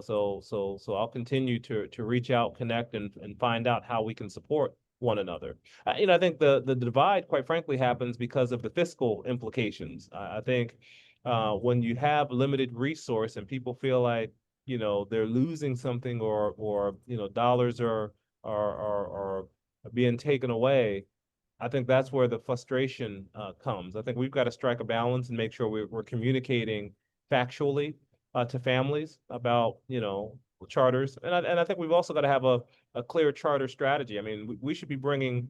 So I'll continue to reach out, connect, and find out how we can support one another. I think the divide, quite frankly, happens because of the fiscal implications. I think when you have limited resource and people feel like they're losing something, or dollars are being taken away, I think that's where the frustration comes. I think we've got to strike a balance and make sure we're communicating factually to families about charters, and I think we've also got to have a clear charter strategy. I mean, we should be bringing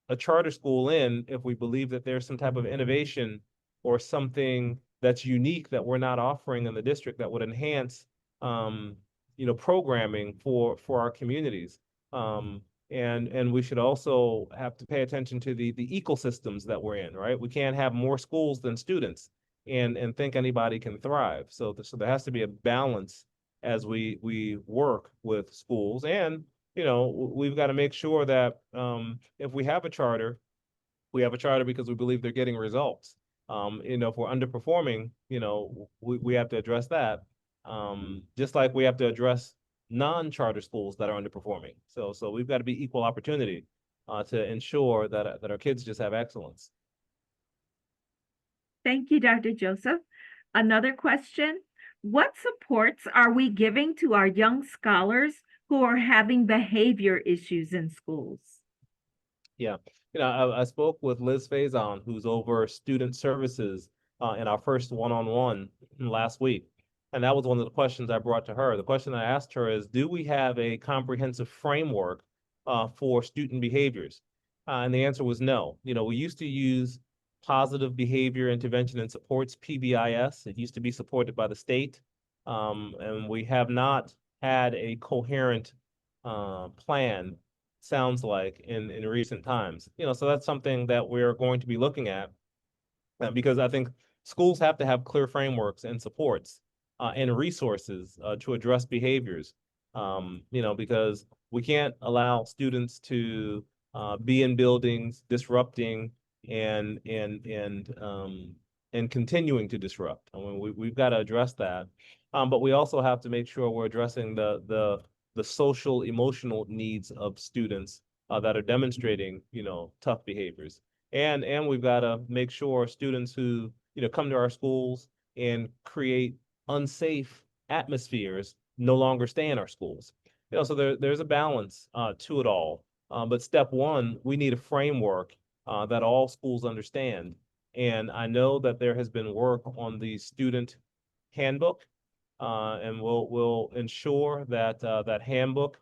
a charter school in if we believe that there's some type of innovation or something that's unique that we're not offering in the district that would enhance programming for our communities. And we should also have to pay attention to the ecosystems that we're in, right? We can't have more schools than students and think anybody can thrive. So there has to be a balance as we work with schools. And we've got to make sure that if we have a charter, we have a charter because we believe they're getting results. If we're underperforming, we have to address that. Just like we have to address non-charter schools that are underperforming. So we've got to be equal opportunity to ensure that our kids just have excellence. Thank you, Dr. Joseph. Another question. What supports are we giving to our young scholars who are having behavior issues in schools? Yeah, I spoke with Liz Faison, who's over student services in our first one-on-one last week. And that was one of the questions I brought to her. The question I asked her is, do we have a comprehensive framework for student behaviors? And the answer was no. We used to use positive behavior intervention and supports, PBIS. It used to be supported by the state. And we have not had a coherent plan sounds like in recent times. So that's something that we're going to be looking at, because I think schools have to have clear frameworks and supports and resources to address behaviors. Because we can't allow students to be in buildings disrupting and continuing to disrupt. I mean, we've got to address that, but we also have to make sure we're addressing the social emotional needs of students that are demonstrating tough behaviors. And we've got to make sure students who come to our schools and create unsafe atmospheres no longer stay in our schools. So there's a balance to it all. But step one, we need a framework that all schools understand. And I know that there has been work on the student handbook, and we'll ensure that that handbook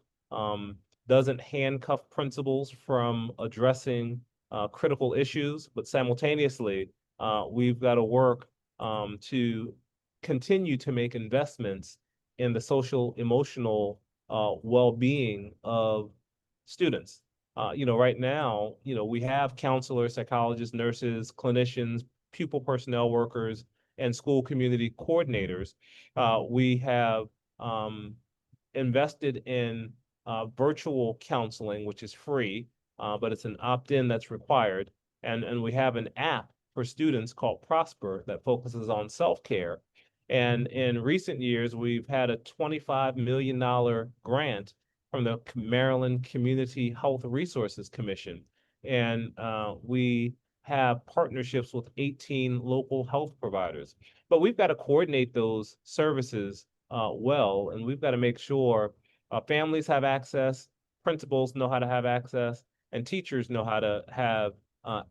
doesn't handcuff principals from addressing critical issues, but simultaneously, we've got to work to continue to make investments in the social emotional well-being of students. Right now, we have counselors, psychologists, nurses, clinicians, pupil personnel workers, and school community coordinators. We have invested in virtual counseling, which is free, but it's an opt-in that's required. And we have an app for students called Prosper that focuses on self-care. And in recent years, we've had a $25 million grant from the Maryland Community Health Resources Commission. And we have partnerships with 18 local health providers. But we've got to coordinate those services well, and we've got to make sure families have access, principals know how to have access, and teachers know how to have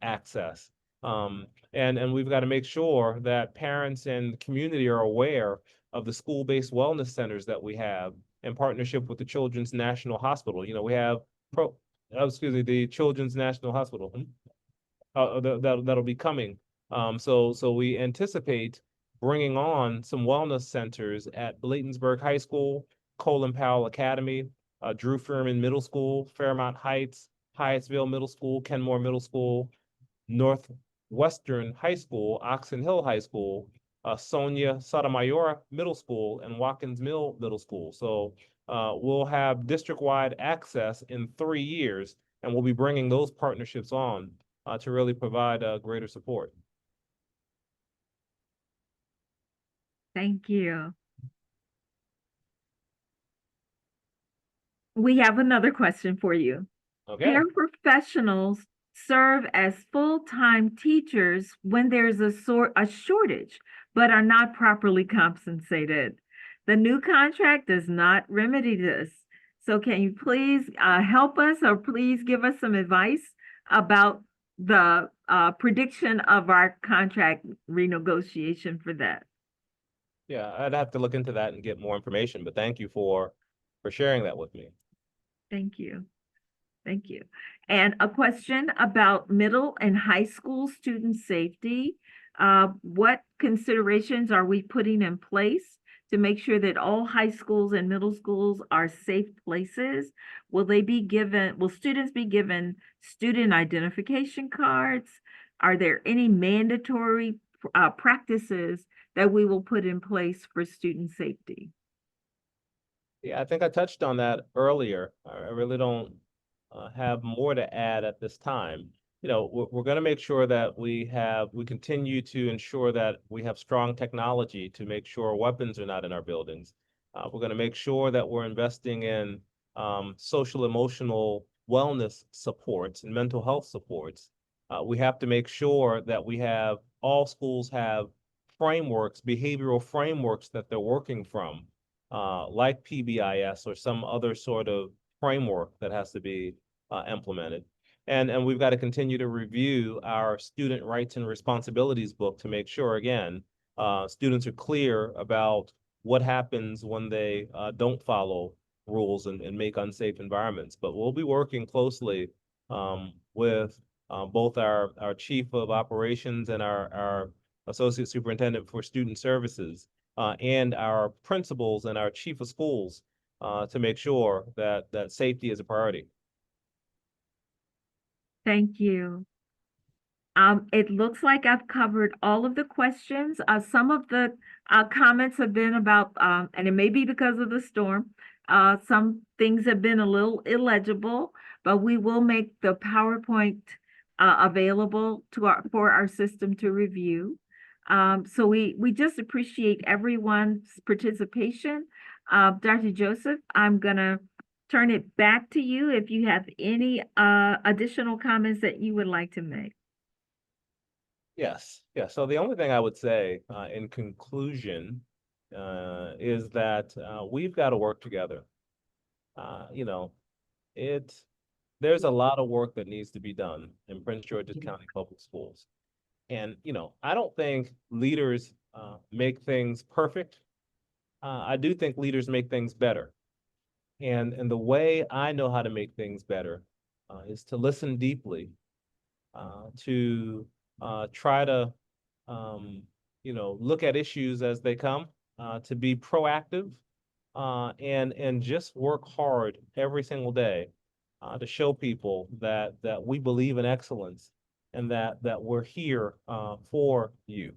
access. And we've got to make sure that parents and community are aware of the school-based wellness centers that we have in partnership with the Children's National Hospital. We have the Children's National Hospital. That'll be coming. So we anticipate bringing on some wellness centers at Bladensburg High School, Colin Powell Academy, Drew Furman Middle School, Fairmount Heights, Hyattsville Middle School, Kenmore Middle School, Northwestern High School, Oxon Hill High School, Sonia Sotomayor Middle School, and Watkins Mill Middle School. So we'll have district-wide access in 3 years, and we'll be bringing those partnerships on to really provide greater support. Thank you. We have another question for you. Okay. Paraprofessionals serve as full-time teachers when there's a shortage, but are not properly compensated. The new contract does not remedy this. So can you please help us, or please give us some advice about the prediction of our contract renegotiation for that? Yeah, I'd have to look into that and get more information, but thank you for sharing that with me. Thank you. Thank you. And a question about middle and high school student safety. What considerations are we putting in place to make sure that all high schools and middle schools are safe places? Will students be given student identification cards? Are there any mandatory practices that we will put in place for student safety? Yeah, I think I touched on that earlier. I really don't have more to add at this time. We're going to make sure that we continue to ensure that we have strong technology to make sure weapons are not in our buildings. We're going to make sure that we're investing in social emotional wellness supports and mental health supports. We have to make sure that all schools have frameworks, behavioral frameworks that they're working from, like PBIS or some other sort of framework that has to be implemented. And we've got to continue to review our student rights and responsibilities book to make sure, again, students are clear about what happens when they don't follow rules and make unsafe environments. But we'll be working closely with both our chief of operations and our associate superintendent for student services and our principals and our chief of schools to make sure that safety is a priority. Thank you. It looks like I've covered all of the questions. Some of the comments have been about, and it may be because of the storm. Some things have been a little illegible, but we will make the PowerPoint available to for our system to review. So we just appreciate everyone's participation. Dr. Joseph, I'm gonna turn it back to you if you have any additional comments that you would like to make. Yes, yeah. So the only thing I would say in conclusion is that we've got to work together. You know, it's there's a lot of work that needs to be done in Prince George's County Public Schools. And, I don't think leaders make things perfect. I do think leaders make things better. And the way I know how to make things better is to listen deeply, to try to, look at issues as they come, to be proactive, and just work hard every single day to show people that we believe in excellence and that we're here for you.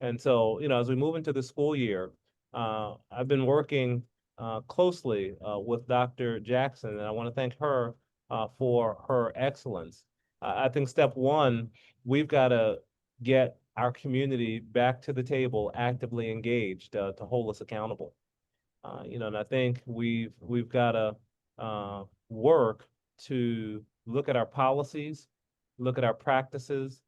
And so, as we move into the school year, I've been working closely with Dr. Jackson, and I want to thank her for her excellence. I think step one, we've got to get our community back to the table, actively engaged to hold us accountable. And I think we've got to work to look at our policies, look at our practices,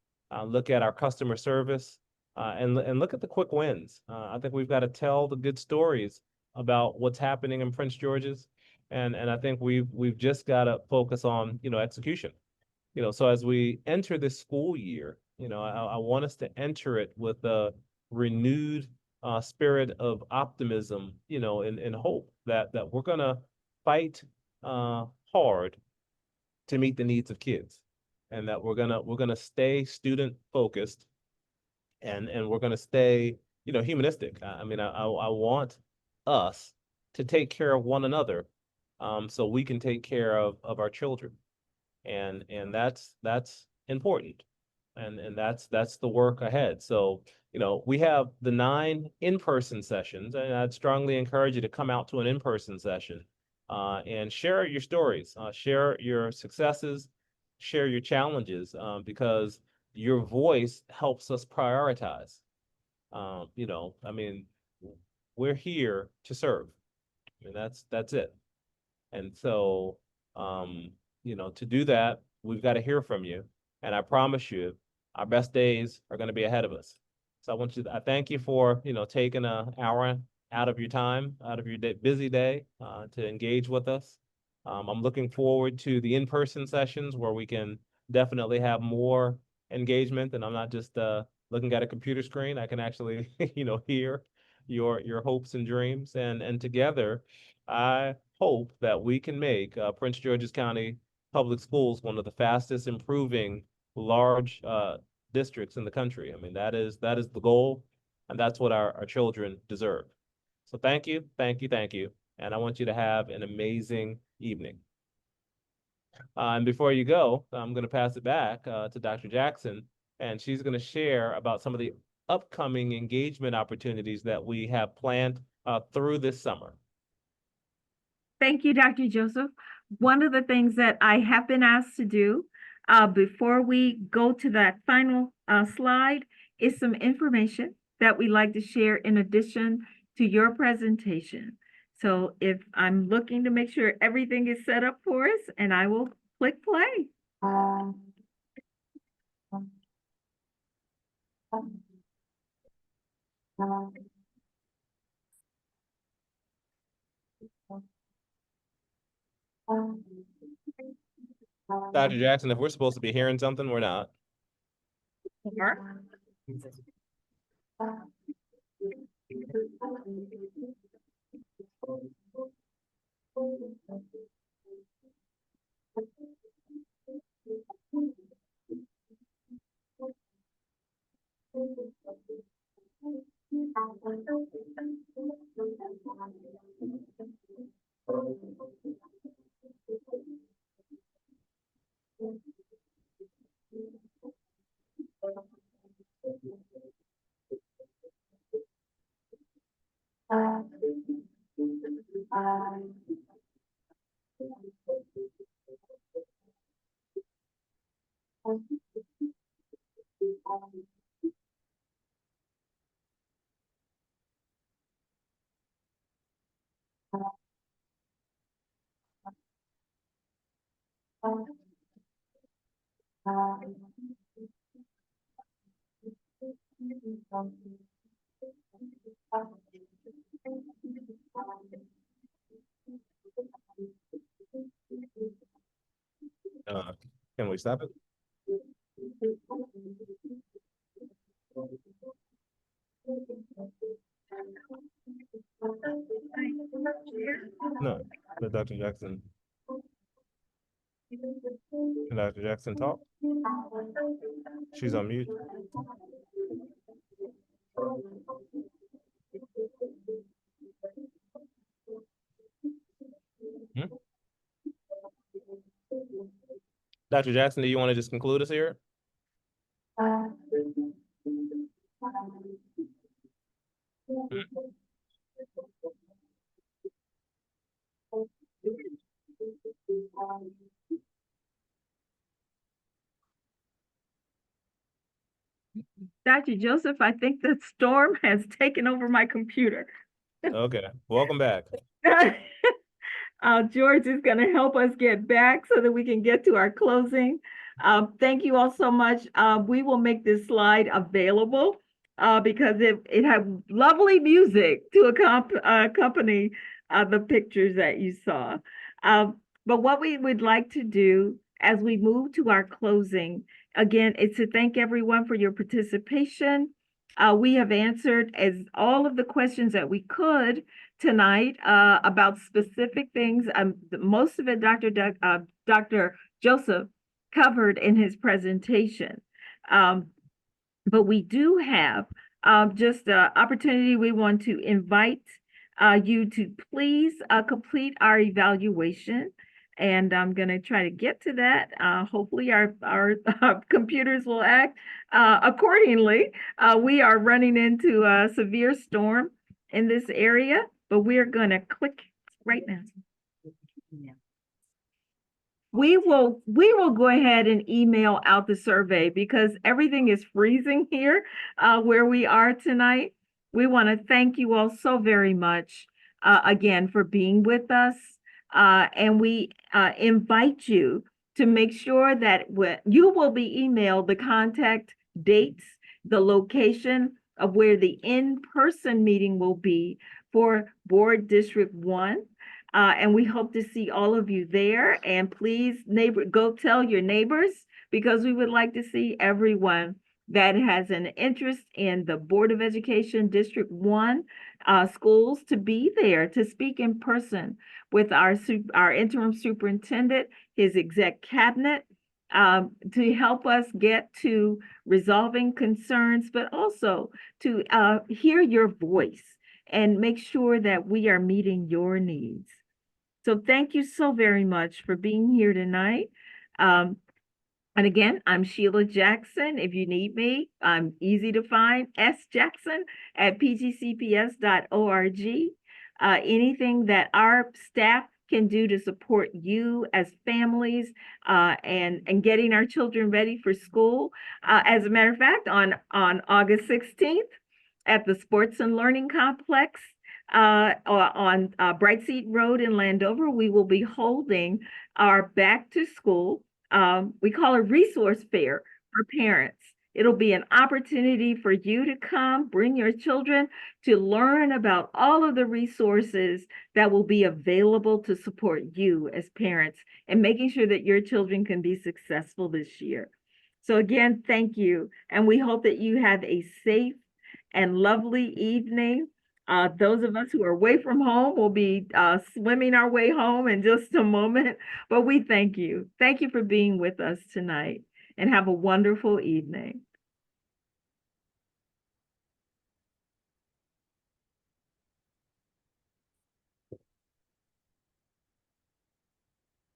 look at our customer service, and look at the quick wins. I think we've got to tell the good stories about what's happening in Prince George's, and I think we've just got to focus on execution. So as we enter this school year, I want us to enter it with a renewed spirit of optimism, and hope that we're gonna fight hard to meet the needs of kids, and that we're gonna stay student focused, and we're gonna stay, humanistic. I mean, I want us to take care of one another, so we can take care of our children, and that's important, and that's the work ahead. So we have the 9 in-person sessions, and I'd strongly encourage you to come out to an in-person session and share your stories, share your successes, share your challenges, because your voice helps us prioritize. I mean, we're here to serve. I mean, that's it. And so, to do that, we've got to hear from you. And I promise you, our best days are going to be ahead of us. So I thank you for, taking an hour out of your time, out of your busy day, to engage with us. I'm looking forward to the in-person sessions where we can definitely have more engagement, and I'm not just looking at a computer screen. I can actually, hear your hopes and dreams, and together, I hope that we can make Prince George's County Public Schools one of the fastest improving large districts in the country. I mean, that is the goal, and that's what our children deserve. So thank you, thank you, thank you. And I want you to have an amazing evening. And before you go, I'm going to pass it back to Dr. Jackson, and she's going to share about some of the upcoming engagement opportunities that we have planned through this summer. Thank you, Dr. Joseph. One of the things that I have been asked to do before we go to that final slide is some information that we like to share in addition to your presentation. So if I'm looking to make sure everything is set up for us, and I will click play. Dr. Jackson, if we're supposed to be hearing something, we're not. Mark? Uh, can we stop it? No, let Dr. Jackson. Can Dr. Jackson talk? She's on mute. Hmm? Dr. Jackson, do you want to just conclude us here? Dr. Joseph, I think the storm has taken over my computer. Okay, welcome back. George is going to help us get back so that we can get to our closing. Thank you all so much. We will make this slide available because it has lovely music to accompany the pictures that you saw. But what we would like to do as we move to our closing, again, is to thank everyone for your participation. We have answered as all of the questions that we could tonight about specific things. Most of it Dr. Joseph covered in his presentation. But we do have just an opportunity. We want to invite you to please complete our evaluation. And I'm going to try to get to that. Hopefully our computers will act accordingly. We are running into a severe storm in this area, but we're going to click right now. We will go ahead and email out the survey because everything is freezing here where we are tonight. We want to thank you all so very much again for being with us. And we invite you to make sure that you will be emailed the contact dates, the location of where the in-person meeting will be for Board District 1. And we hope to see all of you there. And please, go tell your neighbors because we would like to see everyone that has an interest in the Board of Education District 1 schools to be there to speak in person with our interim superintendent, his exec cabinet, to help us get to resolving concerns, but also to hear your voice and make sure that we are meeting your needs. So thank you so very much for being here tonight. And again, I'm Sheila Jackson. If you need me, I'm easy to find, sjackson@pgcps.org. Anything that our staff can do to support you as families and getting our children ready for school. As a matter of fact, on August 16th at the Sports and Learning Complex, on Bright Seat Road in Landover, we will be holding our back to school, we call a resource fair for parents. It'll be an opportunity for you to come, bring your children to learn about all of the resources that will be available to support you as parents and making sure that your children can be successful this year. So again, thank you. And we hope that you have a safe and lovely evening. Those of us who are away from home will be swimming our way home in just a moment, but we thank you. Thank you for being with us tonight and have a wonderful evening.